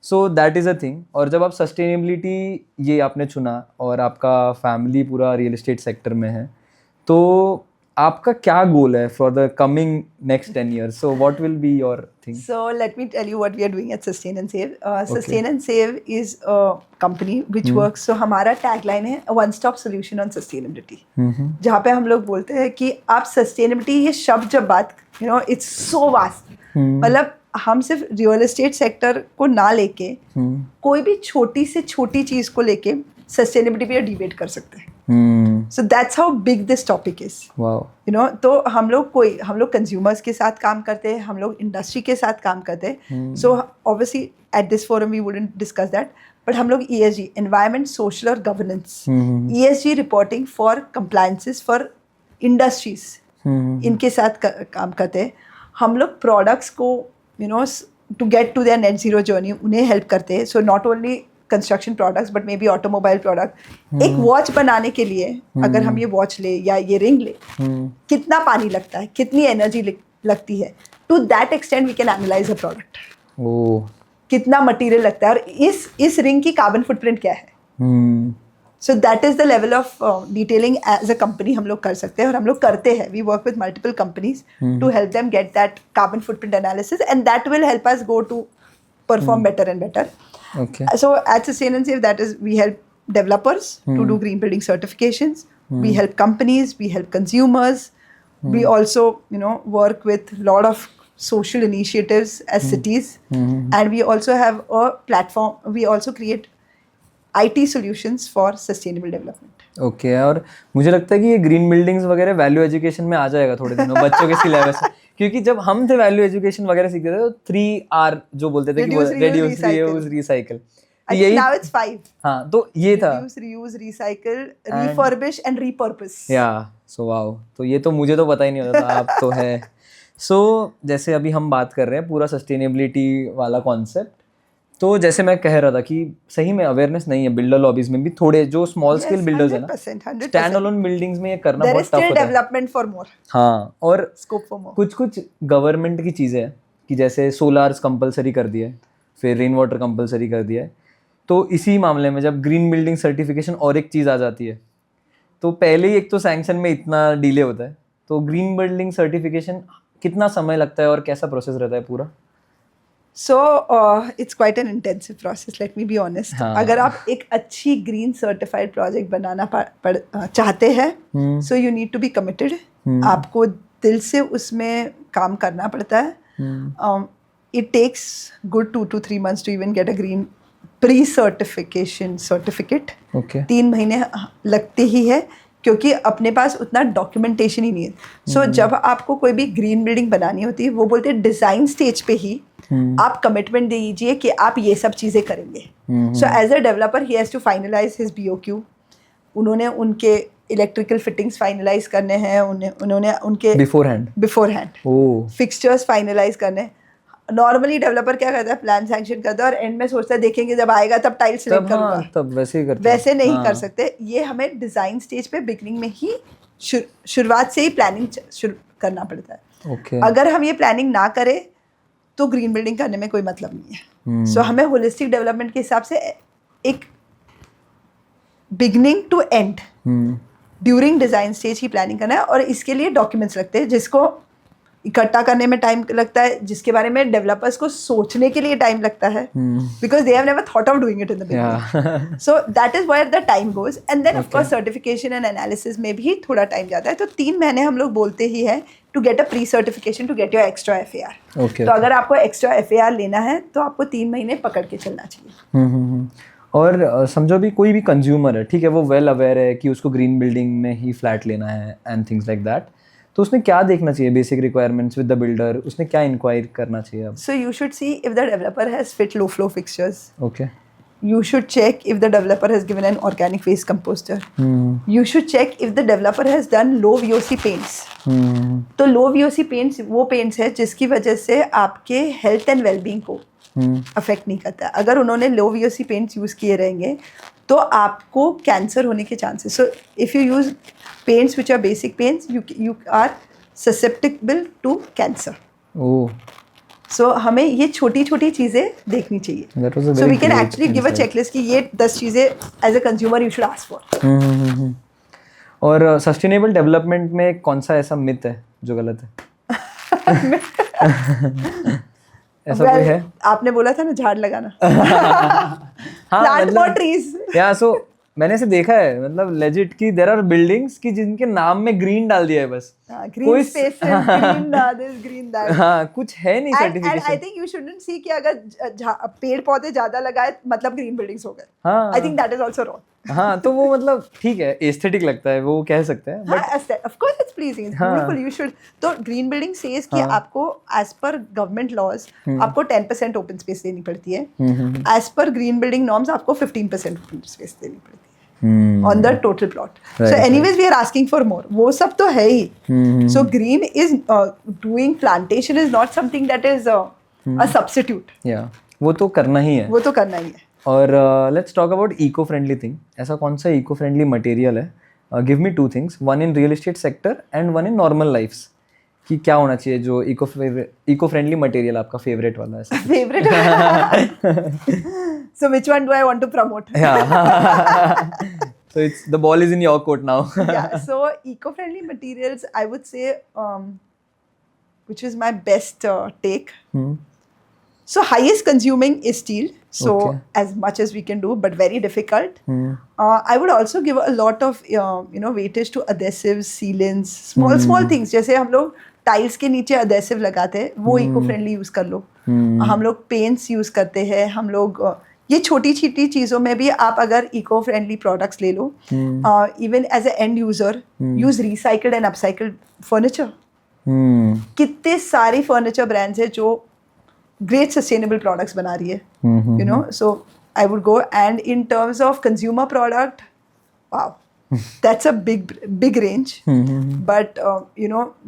So that is a thing. और जब आप सस्टेनेबिलिटी ये आपने चुना और आपका फैमिली पूरा रियल एस्टेट सेक्टर में है, तो आपका क्या गोल है for the coming next 10 years? So what will be your thing? So let me tell you what we are doing at Sustain and Save. Sustain and Save is a company which works. So हमारा tagline है a one stop solution on sustainability. जहाँ पे हम लोग बोलते हैं कि आप sustainability, ये शब्द जब बात, you know, it's so vast. मतलब हम सिर्फ रियल एस्टेट सेक्टर को ना लेके कोई भी छोटी से छोटी चीज को लेके सस्टेनेबिलिटी पे डिबेट कर सकते हैं। So that's how big this topic is, you no. तो हम लोग कंज्यूमर्स के साथ काम करते हैं, हम लोग इंडस्ट्री के साथ काम करते हैं। So obviously at this forum we wouldn't discuss that, but हम लोग ESG, एनवायरमेंट, सोशल और governance, ESG reporting for compliances for industries, इनके साथ काम करते हैं। हम लोग प्रोडक्ट्स को, you know, to get to their net zero journey, उन्हें हेल्प करते हैं। So not only construction products but maybe automobile product. एक वॉच बनाने के लिए अगर हम ये वॉच ले या ये रिंग ले, कितना पानी लगता है, कितनी एनर्जी लगती है, to that extent we can analyse a product. कितना मटेरियल लगता है और इस रिंग की कार्बन फुटप्रिंट क्या है। So that is the level of detailing as a company हम लोग कर सकते हैं, और हम लोग करते हैं। We work with multiple companies to help them get that carbon footprint analysis, and that will help us go to perform better and better. Okay. So at Sustain and Save, that is, we help developers to do green building certifications. We help companies, we help consumers. We also, you know, work with a lot of social initiatives as cities. And we also have a platform. We also create IT solutions for sustainable development. Okay. और मुझे लगता है कि ये green buildings वगैरह value education में आ जाएगा थोड़े दिनों बच्चों के सिलेबस में, क्योंकि जब हम थे वैल्यू एजुकेशन वगैरह सीखते थे तो 3R जो बोलते थे कि reduce, reuse, recycle. Actually, now it's 5. हाँ, तो ये था reduce, reuse, recycle, refurbish and repurpose. Yeah, so wow. तो ये तो मुझे तो पता ही नहीं होता था, आप तो है। So जैसे अभी हम बात कर रहे हैं पूरा सस्टेनेबिलिटी वाला कॉन्सेप्ट, तो जैसे मैं कह रहा था कि सही में अवेयरनेस नहीं है बिल्डर लॉबीज में भी, थोड़े जो स्मॉल स्केल बिल्डर्स है ना, स्टैंड अलोन बिल्डिंग्स में ये करना बहुत टफ होता है। Development for more. हाँ, और स्कोप फॉर मोर। कुछ गवर्नमेंट की चीज़ें हैं कि जैसे सोलार्स कंपलसरी कर दिया है, फिर रेन वाटर कंपलसरी कर दिया है। तो इसी मामले में जब ग्रीन बिल्डिंग सर्टिफिकेशन और एक चीज़ आ जाती है, तो पहले ही एक तो सैंक्शन में इतना डिले होता है, तो ग्रीन बिल्डिंग सर्टिफिकेशन कितना समय लगता है और कैसा प्रोसेस रहता है पूरा? So it's quite an intensive process, let me be honest. अगर आप एक अच्छी ग्रीन सर्टिफाइड प्रोजेक्ट बनाना चाहते हैं, so you need to be committed. आपको दिल से उसमें काम करना पड़ता है. It takes good 2 to 3 months to even get a green pre-certification certificate. Okay. 3 महीने लगते ही है, क्योंकि अपने पास उतना डॉक्यूमेंटेशन ही नहीं है. सो जब आपको कोई भी ग्रीन बिल्डिंग बनानी होती है, वो बोलते हैं डिज़ाइन स्टेज पे ही आप कमिटमेंट दीजिए कि आप ये सब चीज़ें करेंगे. So as a developer he has to finalise his BOQ. उन्होंने उनके इलेक्ट्रिकल फिटिंग्स फाइनलाइज करने हैं, उन्होंने उनके बिफोरहैंड फिक्सचर्स फाइनलाइज करने. नॉर्मली डेवलपर क्या करता है, प्लान सैंक्शन करता है और एंड में सोचता है देखेंगे जब आएगा तब टाइल्स सिलेक्ट करूंगा. तब वैसे ही करते हैं. वैसे नहीं कर सकते. ये हमें डिज़ाइन स्टेज पे बिगनिंग में ही शुरुआत से ही प्लानिंग शुरू करना पड़ता है. Okay. अगर हम ये प्लानिंग ना करें तो ग्रीन बिल्डिंग करने में कोई मतलब नहीं है. सो हमें होलिस्टिक डेवलपमेंट के हिसाब से एक beginning to end during design stage की प्लानिंग करना है, और इसके लिए डॉक्यूमेंट्स लगते हैं जिसको इकट्ठा करने में टाइम लगता है, जिसके बारे में डेवलपर्स को सोचने के लिए टाइम लगता है, because they have never thought of doing it in the beginning. So that is where the time goes. And then of course certification and analysis में भी थोड़ा टाइम जाता है. तो 3 महीने हम लोग बोलते ही है to get a pre certification to get your extra FAR. तो अगर आपको एक्स्ट्रा FAR लेना है तो आपको 3 महीने पकड़ के चलना चाहिए. और समझो भी कोई भी कंज्यूमर है, ठीक है, वो वेल अवेयर है कि उसको ग्रीन बिल्डिंग में ही फ्लैट लेना है एंड थिंग्स लाइक दैट, तो उसने क्या देखना चाहिए basic requirements with the builder, उसने क्या इंक्वायर करना चाहिए अब? So you should see if the developer has fit low flow fixtures. Okay. You should check if the developer has given an organic waste composter. You should check if the developer has done low VOC paints. तो low VOC paints वो paints है जिसकी वजह से आपके health and well-being को affect नहीं करता. अगर उन्होंने low VOC paints use किए रहेंगे तो आपको कैंसर होने के chances. So if you use paints which are basic paints, you are susceptible to cancer. Oh. So हमें ये छोटी छोटी चीज़ें देखनी चाहिए. So we can actually give a checklist कि ये 10 चीज़ें as a consumer you should ask for. और सस्टेनेबल डेवलपमेंट में कौन सा ऐसा मिथ है जो गलत है? ऐसा कोई है? आपने बोला था ना झाड़ लगाना. Plant more trees. या सो मैंने ऐसे देखा है, मतलब लेजिट की देयर आर बिल्डिंग्स की जिनके नाम में ग्रीन डाल दिया है बस. Green space, green this, green that. हाँ, कुछ है नहीं certification. And I think you shouldn't see कि अगर पेड़ पौधे ज्यादा लगाए मतलब ग्रीन बिल्डिंग्स हो गए. हाँ, I think that is also wrong. हाँ, तो वो मतलब ठीक है, एस्थेटिक लगता है, वो कह सकते हैं, but of course it's pleasing, it's beautiful. You should. तो ग्रीन बिल्डिंग सेज कि आपको एज पर गवर्नमेंट लॉज आपको 10% ओपन स्पेस देनी पड़ती है. As per green building norms आपको 15% ओपन स्पेस देनी पड़ती है on the total plot. So anyways we are asking for more. वो सब तो है ही. So green is doing plantation is not something that is a substitute. Yeah, वो तो करना ही है. वो तो करना ही है. और let's talk about eco-friendly thing. ऐसा कौन सा eco-friendly material है? Give me 2 things. One in real estate sector and one in normal lives. कि क्या होना चाहिए जो इको फ्रेंडली मटेरियल आपका फेवरेट वाला है? Favourite. So which one do I want to promote? Yeah. So it's the ball is in your court now. Yeah. So eco-friendly materials, I would say, which is my best take. So highest consuming is steel. So as much as we can do, but very difficult. I would also give a lot of weightage to adhesives, sealants, small things. जैसे हम लोग tiles के नीचे adhesive लगाते हैं, वो eco friendly use कर लो. हम लोग पेंट्स यूज करते हैं. हम लोग ये छोटी छोटी चीज़ों में भी आप अगर इको फ्रेंडली प्रोडक्ट्स ले लो. Even as a end user use recycled and upcycled furniture. कितने सारी फर्नीचर ब्रांड्स है जो ग्रेट सस्टेनेबल प्रोडक्ट्स बना रही है. You know, so I would go. And in terms of consumer product, wow, that's a big range. But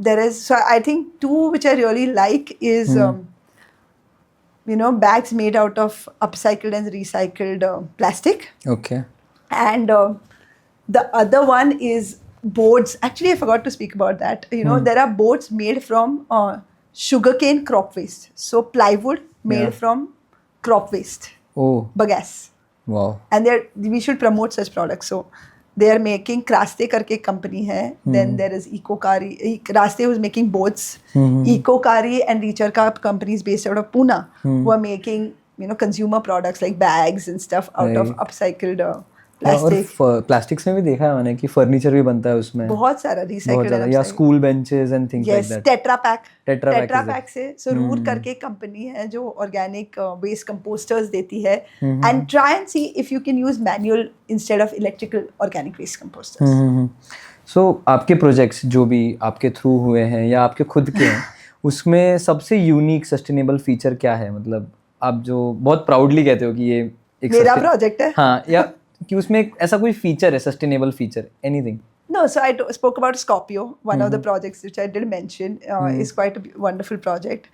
there is, so I think 2 which I really like is bags made out of upcycled and recycled plastic. Okay. And the other one is boards. Actually I forgot to speak about that. There are boards made from sugarcane crop waste. So plywood made from crop waste. Oh, bagasse. Wow. And we should promote such products. So they are making, Kraste करके एक company है. Then there is Ecokari. Kraste who is making boats. Ecokari and Recharka companies based out of Pune who are making consumer products like bags and stuff out of upcycled plastic. और plastics में भी देखा है मैंने कि furniture भी बनता है उसमें. बहुत सारा recycled या school benches and things like that. Tetra Pak से सरूर करके कंपनी है जो ऑर्गेनिक वेस्ट कंपोस्टर्स देती है. And try and see if you can use manual instead of electrical organic waste composters. So आपके प्रोजेक्ट्स जो भी आपके थ्रू हुए हैं या आपके खुद के हैं, उसमें सबसे यूनिक सस्टेनेबल फीचर क्या है? मतलब आप जो बहुत प्राउडली कहते हो कि ये एक मेरा प्रोजेक्ट है. हाँ, या कि उसमें ऐसा कोई फीचर है, sustainable feature, anything? No, so I spoke about Scorpio. One of the projects which I did mention is quite a wonderful project.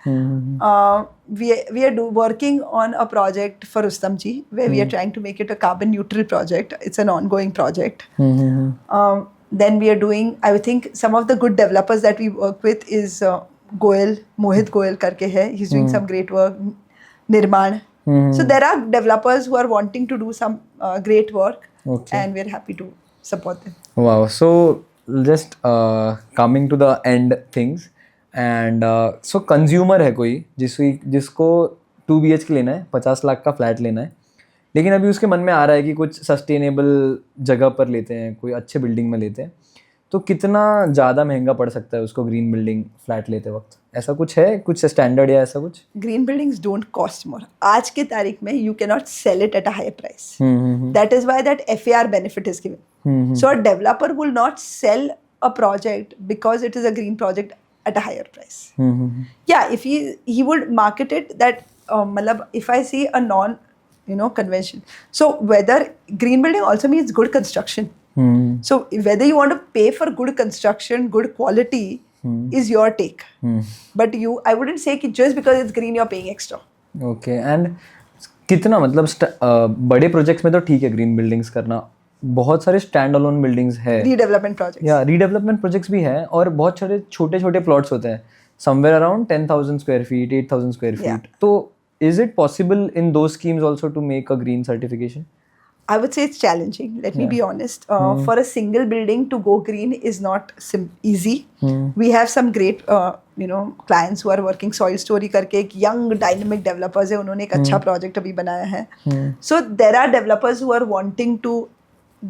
We are working on a project for Rustam ji, where we are trying to make it a carbon neutral project. It's an ongoing project. Then we are doing, I would think some of the good developers that we work with is Goel, Mohit Goel karke hai. He's doing some great work. Nirman. So there are developers who are wanting to do some great work, and we're happy to support them. Wow. So just coming to the end things, and so consumer है कोई जिसको 2 BHK लेना है, 50 लाख का flat लेना है, लेकिन अभी उसके मन में आ रहा है कि कुछ सस्टेनेबल जगह पर लेते हैं, कोई अच्छे बिल्डिंग में लेते हैं, तो कितना ज़्यादा महंगा पड़ सकता है उसको ग्रीन बिल्डिंग फ्लैट लेते वक्त? ऐसा कुछ है, कुछ स्टैंडर्ड या ऐसा कुछ? Green buildings don't cost more. आज की तारीख में you can not sell it at a higher price. That is why that FAR benefit is given. So a developer will not sell a project because it is a green project at a higher price. Yeah, if he would market it that matlab, if I see a non convention, so whether green building also means good construction. So whether you want to pay for good construction, good quality is your take. But I wouldn't say कि just because it's green you're paying extra. Okay, and कितना मतलब बड़े projects में तो ठीक है green buildings करना, बहुत सारे स्टैंड अलोन बिल्डिंग्स है, रीडेवलपमेंट प्रोजेक्ट्स, या रीडेवलपमेंट प्रोजेक्ट्स भी हैं, और बहुत सारे छोटे छोटे प्लॉट्स होते हैं somewhere around 10,000 square feet, 8,000 square feet. तो is it possible in those schemes also to make a green certification? I would say it's challenging. Let me be honest. For a single building to go green is not easy. We have some great, clients who are working. Soil Story करके एक young dynamic developers है, उन्होंने एक अच्छा project अभी बनाया है. So there are developers who are wanting to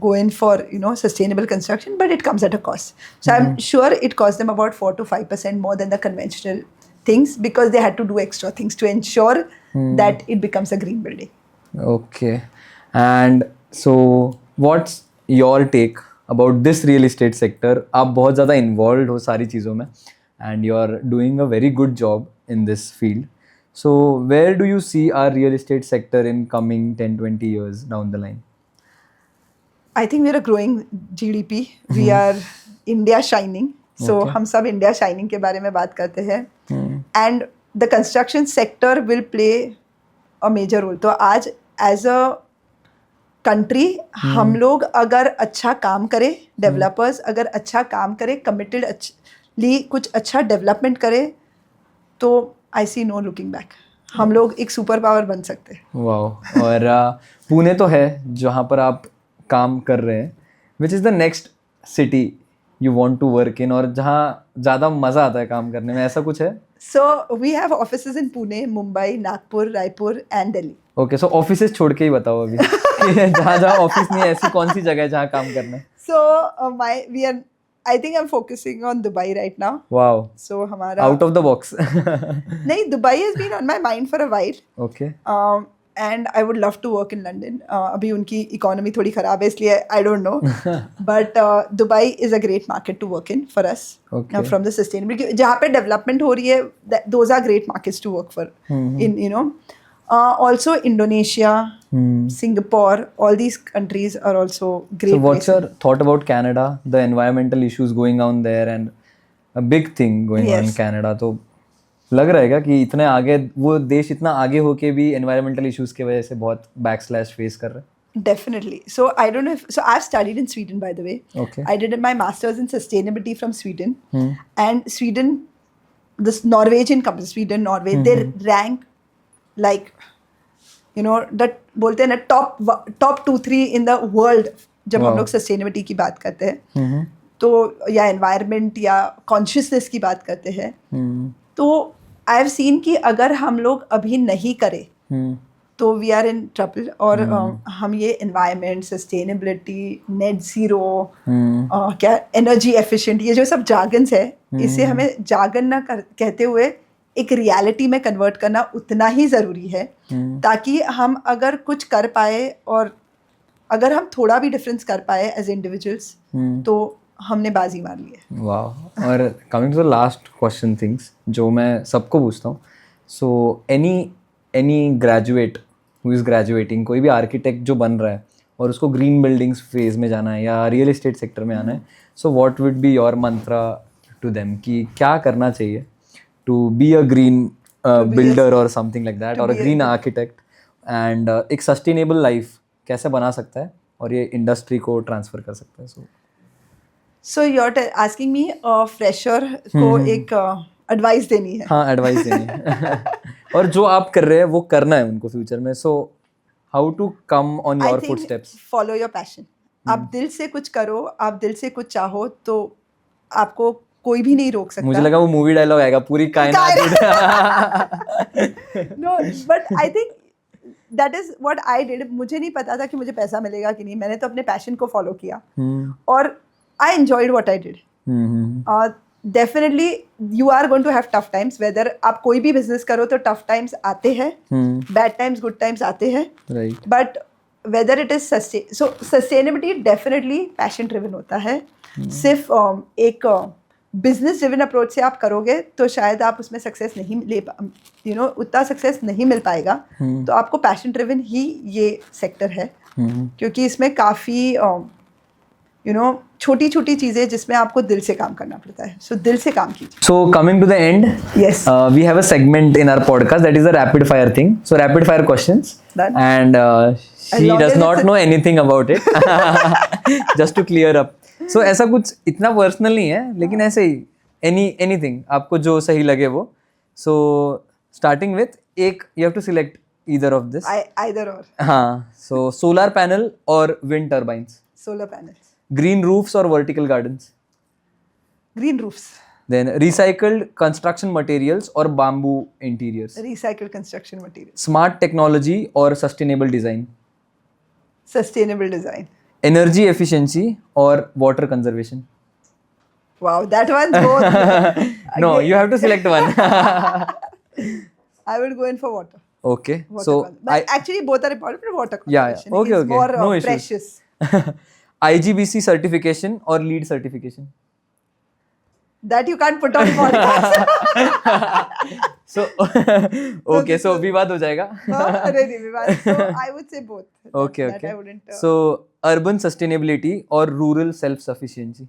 go in for sustainable construction, but it comes at a cost. So I'm sure it costs them about 4 to 5% more than the conventional things because they had to do extra things to ensure that it becomes a green building. Okay. And so what's your take about this real estate sector? आप बहुत ज़्यादा involved हो सारी चीज़ों में and you're doing a very good job in this field. So where do you see our real estate sector in coming 10-20 years down the line? I think we're a growing GDP. We are India shining. So हम सब India shining के बारे में बात करते हैं. And the construction sector will play a major role. तो आज as a कंट्री हम लोग अगर अच्छा काम करें, डेवलपर्स अगर अच्छा काम करें, कमिटेड कुछ अच्छा डेवलपमेंट करें, तो आई सी नो लुकिंग बैक. हम लोग एक सुपर पावर बन सकते हैं. वाह. और पुणे तो है जहाँ पर आप काम कर रहे हैं, which is the next city you want to work in, और जहाँ ज़्यादा मज़ा आता है काम करने में, ऐसा कुछ है? So we have offices in Pune, Mumbai, Nagpur, Raipur and Delhi. Okay, so offices छोड़ के ही बताओ अभी जहाँ जहाँ ऑफिस नहीं है, ऐसी कौन सी जगह है जहाँ काम करना है? सो I think I'm focusing on Dubai right now. Wow. So हमारा out of the box. नहीं, Dubai has been on my mind for a while. Okay. And I would love to work in London. अभी उनकी economy थोड़ी खराब है इसलिए I don't know. But Dubai is a great market to work in for us. Okay. From the sustainability जहाँ पे development हो रही है, those are great markets to work for. In also Indonesia, Singapore, all these countries are also great. So what's places. your thought about Canada? The environmental issues going on there and a big thing going on in Canada. तो लग रहा है कि इतने आगे, वो देश इतना आगे होके भी environmental issues की वजह से बहुत backslash face कर रहा है? Definitely. So I don't know so I've studied in Sweden, by the way. Okay. I did my master's in sustainability from Sweden. And Sweden, this Norwegian company, Sweden, Norway, they rank like that बोलते हैं ना top 2-3 in the world जब हम लोग sustainability की बात करते हैं, तो या एनवायरनमेंट या कॉन्शियसनेस की बात करते हैं, तो आई हैव सीन कि अगर हम लोग अभी नहीं करें तो वी आर इन ट्रबल. और हम ये एनवायरनमेंट, सस्टेनेबिलिटी, नेट ज़ीरो, क्या एनर्जी एफिशिएंट, ये जो सब जार्गन्स है, इसे हमें जार्गन ना कहते हुए एक रियलिटी में कन्वर्ट करना उतना ही ज़रूरी है, ताकि हम अगर कुछ कर पाए और अगर हम थोड़ा भी डिफरेंस कर पाए एज इंडिविजुअल्स, तो हमने बाजी मार ली है. वाह. और coming to the last question things जो मैं सबको पूछता हूँ, so any graduate who is graduating, कोई भी आर्किटेक्ट जो बन रहा है और उसको ग्रीन बिल्डिंग्स फेज में जाना है या रियल एस्टेट सेक्टर में आना है, so what would be your mantra to them कि क्या करना चाहिए to be a green builder or something like that, or a green architect, and एक sustainable life कैसे बना सकता है और ये इंडस्ट्री को ट्रांसफर कर सकता है? So you're asking me fresher को एक एडवाइस देनी है? हाँ, एडवाइस देनी है. और जो आप कर रहे हैं वो करना है उनको फ्यूचर में, so how to come on your footsteps? Follow your passion. आप दिल से कुछ करो, आप दिल से कुछ चाहो, तो आपको कोई भी नहीं रोक सकता. मुझे लगा वो मूवी डायलॉग आएगा, पूरी कायनात No, but I think that is what I did. मुझे नहीं पता था कि मुझे पैसा मिलेगा कि नहीं. मैंने तो अपने पैशन को फॉलो किया और I enjoyed what I did. Definitely you are going to have tough times. Whether आप कोई भी business करो तो tough times आते हैं, bad times, good times आते हैं. Right. But whether it is sustainability definitely passion driven होता है. सिर्फ एक बिजनेस ड्रिवन अप्रोच से आप करोगे तो शायद आप उसमें सक्सेस नहीं ले उतना सक्सेस नहीं मिल पाएगा. तो आपको पैशन ड्रिवन ही ये सेक्टर है क्योंकि इसमें काफ़ी छोटी छोटी चीज़ें जिसमें आपको दिल से काम करना पड़ता है. सो दिल से काम कीजिए. So coming to the end, Yes. We have a segment in our podcast that is a rapid fire thing. So rapid fire questions. Done. And she long does as not it's know anything about it. Just to clear up. So ऐसा कुछ इतना personal नहीं है, लेकिन ऐसे ही anything आपको जो सही लगे वो. So starting with एक you have to select either of this. Either or. हाँ. So solar panel or wind turbines. Solar panels. Green roofs or vertical gardens. Green roofs. Then recycled construction materials or bamboo interiors. Recycled construction materials. Smart technology or sustainable design. Sustainable design. Energy efficiency or water conservation. Wow, that one's both. No, you have to select one. I would go in for water. Okay. Water So but actually both are important, but water Yeah, conservation okay, is okay. more No issues. precious. IGBC certification or LEED certification. That you can't put on podcast. So okay, so विवाद हो जाएगा. अरे नहीं विवाद. So I would say both. Okay, That okay. I wouldn't. So urban sustainability or rural self-sufficiency.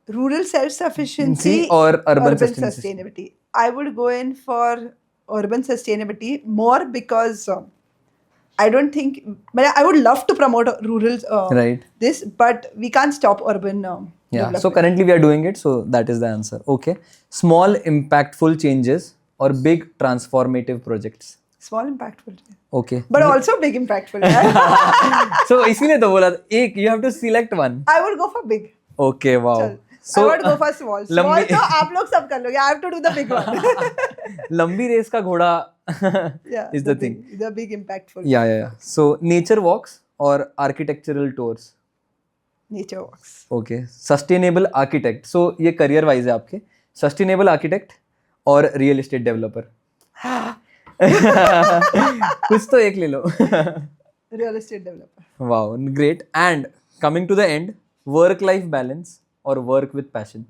Rural self-sufficiency or urban sustainability. I would go in for urban sustainability more because I don't think. I would love to promote rural Right. this, but we can't stop urban. Yeah. development. So currently we are doing it. So that is the answer. Okay. Small impactful changes or big transformative projects. Small impactful, Okay. but also big impactful. Yeah? So इसीलिए तो बोला एक you have to select one. I would go for big. Okay. Wow. चल. So I would go for small. Small लंबी- तो आप लोग सब कर लोगे. I have to do the big one. लंबी रेस का घोड़ा Yeah. is the thing. The big impactful. Yeah. So nature walks or architectural tours. Nature walks. Okay. Sustainable architect. So ये career wise है आपके. Sustainable architect और real estate developer. कुछ तो एक ले लो. Real estate developer. Wow, great. And coming to the end, work-life balance or work with passion.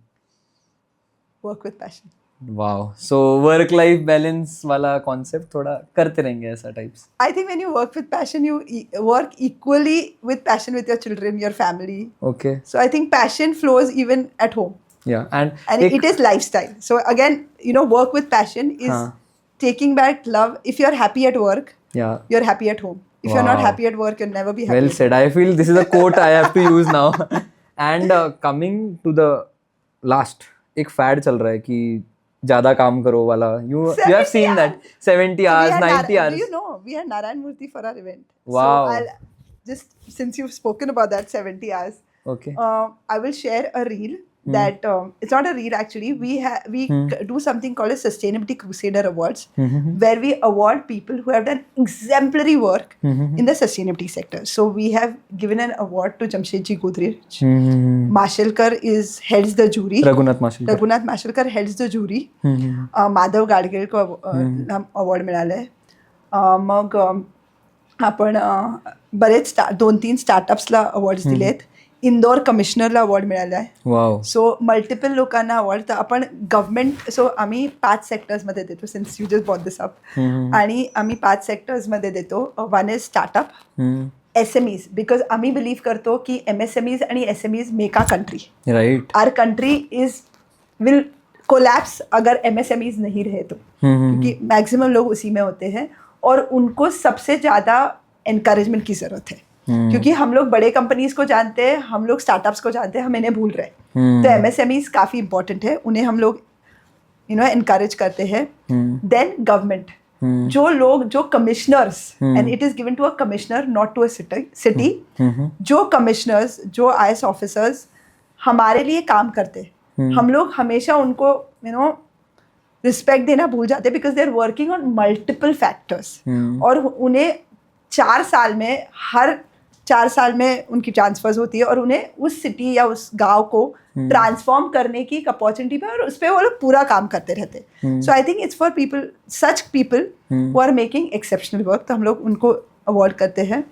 Work with passion. Wow. So work-life balance वाला concept थोड़ा करते रहेंगे ऐसा types. I think when you work with passion, you work equally with passion with your children, your family. Okay. So I think passion flows even at home. Yeah. And It is lifestyle. So again, work with passion is taking back love. If you're happy at work, yeah. you're happy at home. If you're not Wow. happy at work, you'll never be happy. Well said. I feel this is a quote I have to use now. And coming to the last, एक fad चल रहा है कि ज़्यादा काम करो वाला. You have seen that 70 hours, 90 hours. Do you know we had Narayan Murthy for our event? Wow. So just since you've spoken about that 70 hours, Okay. I will share a reel that it's not a reel actually. We do something called as Sustainability Crusader Awards, where we award people who have done exemplary work in the sustainability sector. So we have given an award to Jamshedji Godrej. Mashelkar heads the jury. Raghunath Mashelkar. Raghunath Mashelkar heads the jury. Madhav Gadgil को award मिळालाय. मग आपण बरेच 2-3 स्टार्टअप्सला awards दिलेत. Indore कमिशनरला award मिळाला आहे. Wow. So multiple लोकांना award. तर आपण गव्हर्नमेंट आम्ही 5 सेक्टर्समध्ये देतो since you just bought this up. आणि आम्ही 5 सेक्टर्समध्ये देतो. One is startup, SMEs, because आम्ही बिलीव्ह करतो की MSMEs आणि SMEs make a country. Right. Our country will collapse अगर MSMEs नहीं रहे तो, क्योंकि मैक्सिमम लोग उसी में होते हैं और उनको सबसे ज़्यादा एनकरेजमेंट की ज़रूरत है. क्योंकि हम लोग बड़े कंपनीज को जानते हैं, हम लोग स्टार्टअप्स को जानते हैं, हम इन्हें भूल रहे हैं. तो MSMEs काफ़ी इंपॉर्टेंट है, उन्हें हम लोग एनकरेज करते हैं. देन गवर्नमेंट, जो commissioners, and it is given to a commissioner not to a city. जो कमिश्नर्स, जो IAS ऑफिसर्स हमारे लिए काम करते हैं, हम लोग हमेशा उनको रिस्पेक्ट देना भूल जाते हैं because they are working on multiple factors और उन्हें 4 साल में हर 4 साल में उनकी ट्रांसफर्स होती है और उन्हें उस सिटी या उस गांव को ट्रांसफॉर्म करने की अपॉर्चुनिटी पे और उस पर वो लोग पूरा काम करते रहते हैं. So I think it's for people such people who are making exceptional work. तो हम लोग उनको अवॉर्ड करते हैं.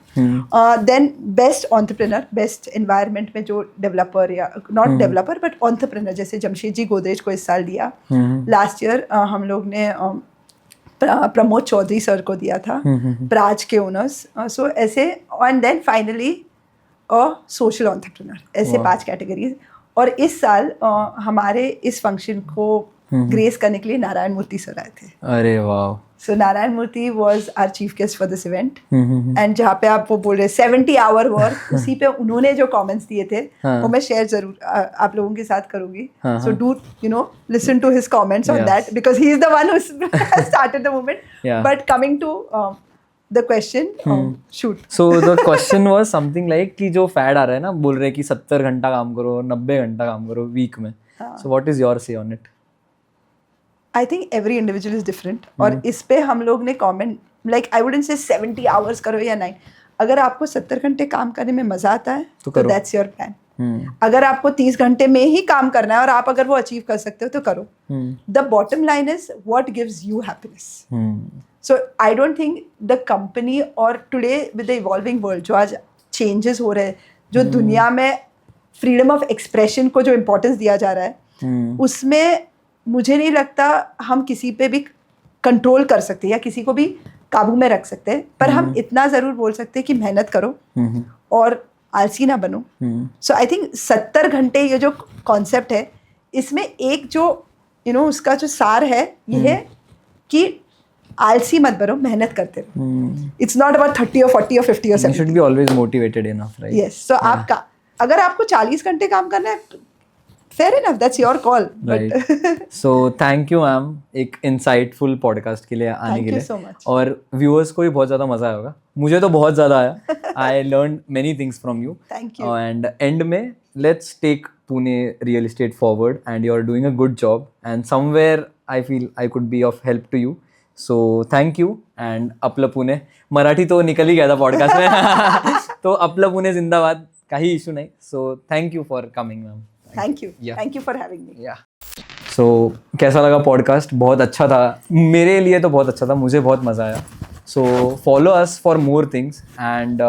Then best entrepreneur, best environment में जो डेवलपर या नॉट डेवलपर बट एंटरप्रेन्योर, जैसे जमशेदजी गोदरेज को इस साल दिया. लास्ट ईयर हम लोग ने प्रमोद चौधरी सर को दिया था, प्राज के ओनर्स. सो ऐसे and then finally social entrepreneur, ऐसे 5 कैटेगरीज. और इस साल हमारे इस फंक्शन को ग्रेस करने के लिए नारायण मूर्ति सर आए थे. अरे वाह. So Narayan Murthy was our chief guest for this event. And जहाँ पे आप वो बोल रहे 70 आवर वर्क, उसी पे उन्होंने जो कमेंट्स दिए थे वो मैं शेयर जरूर आप लोगों के साथ करूंगी. So do listen to his comments on that because he is the one who started the movement. But coming to the question, shoot. So the question was something like कि जो फैड आ रहा है ना, बोल रहे कि 70 घंटा काम करो, 90 घंटा काम करो वीक में. So what is your say on it? I think every individual is different. और इस पे हम लोग ने comment, like I wouldn't say 70 hours करो या 9. अगर आपको 70 घंटे काम करने में मजा आता है तो that's your plan. अगर आपको 30 घंटे में ही काम करना है और आप अगर वो अचीव कर सकते हो तो करो. The bottom line is what gives you happiness. So I don't think the company or today with the evolving world, जो आज changes हो रहे हैं, जो दुनिया में freedom of expression को जो importance दिया जा रहा है, उसमें मुझे नहीं लगता हम किसी पे भी कंट्रोल कर सकते या किसी को भी काबू में रख सकते हैं. पर हम इतना ज़रूर बोल सकते हैं कि मेहनत करो और आलसी ना बनो. सो आई थिंक 70 घंटे ये जो कॉन्सेप्ट है, इसमें एक जो उसका जो सार है ये है कि आलसी मत बनो, मेहनत करते रहो. It's not about 30 or 40 or 50 or 70. You should be always motivated enough, right? Yes. So आपका अगर आपको 40 घंटे काम करना है, fair enough, that's your call. Right. So thank you ma'am एक insightful podcast के लिए आने के लिए. Thank you so much. और viewers को भी बहुत ज़्यादा मज़ा आया होगा. मुझे तो बहुत ज़्यादा आया. I learned many things from you. Thank you. And end में let's take Pune real estate forward and you're doing a good job and somewhere I feel I could be of help to you. So thank you and आपलं पुणे. मराठी तो निकल ही गया था podcast में. तो आपलं पुणे जिंदाबाद, काही इशू नहीं. So thank you for coming ma'am. Thank you. Yeah. Thank you for having me. Yeah. So कैसा लगा पॉडकास्ट? बहुत अच्छा था, मेरे लिए तो बहुत अच्छा था, मुझे बहुत मज़ा आया. So follow us for more things and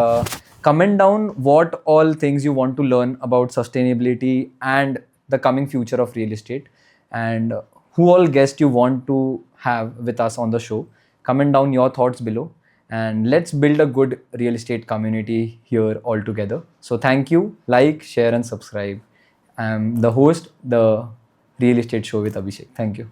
comment down what all things you want to learn about sustainability and the coming future of real estate and who all guests you want to have with us on the show. Comment down your thoughts below and let's build a good real estate community here all together. So thank you, like, share and subscribe. I'm the host, the Real Estate Show with Abhishek. Thank you.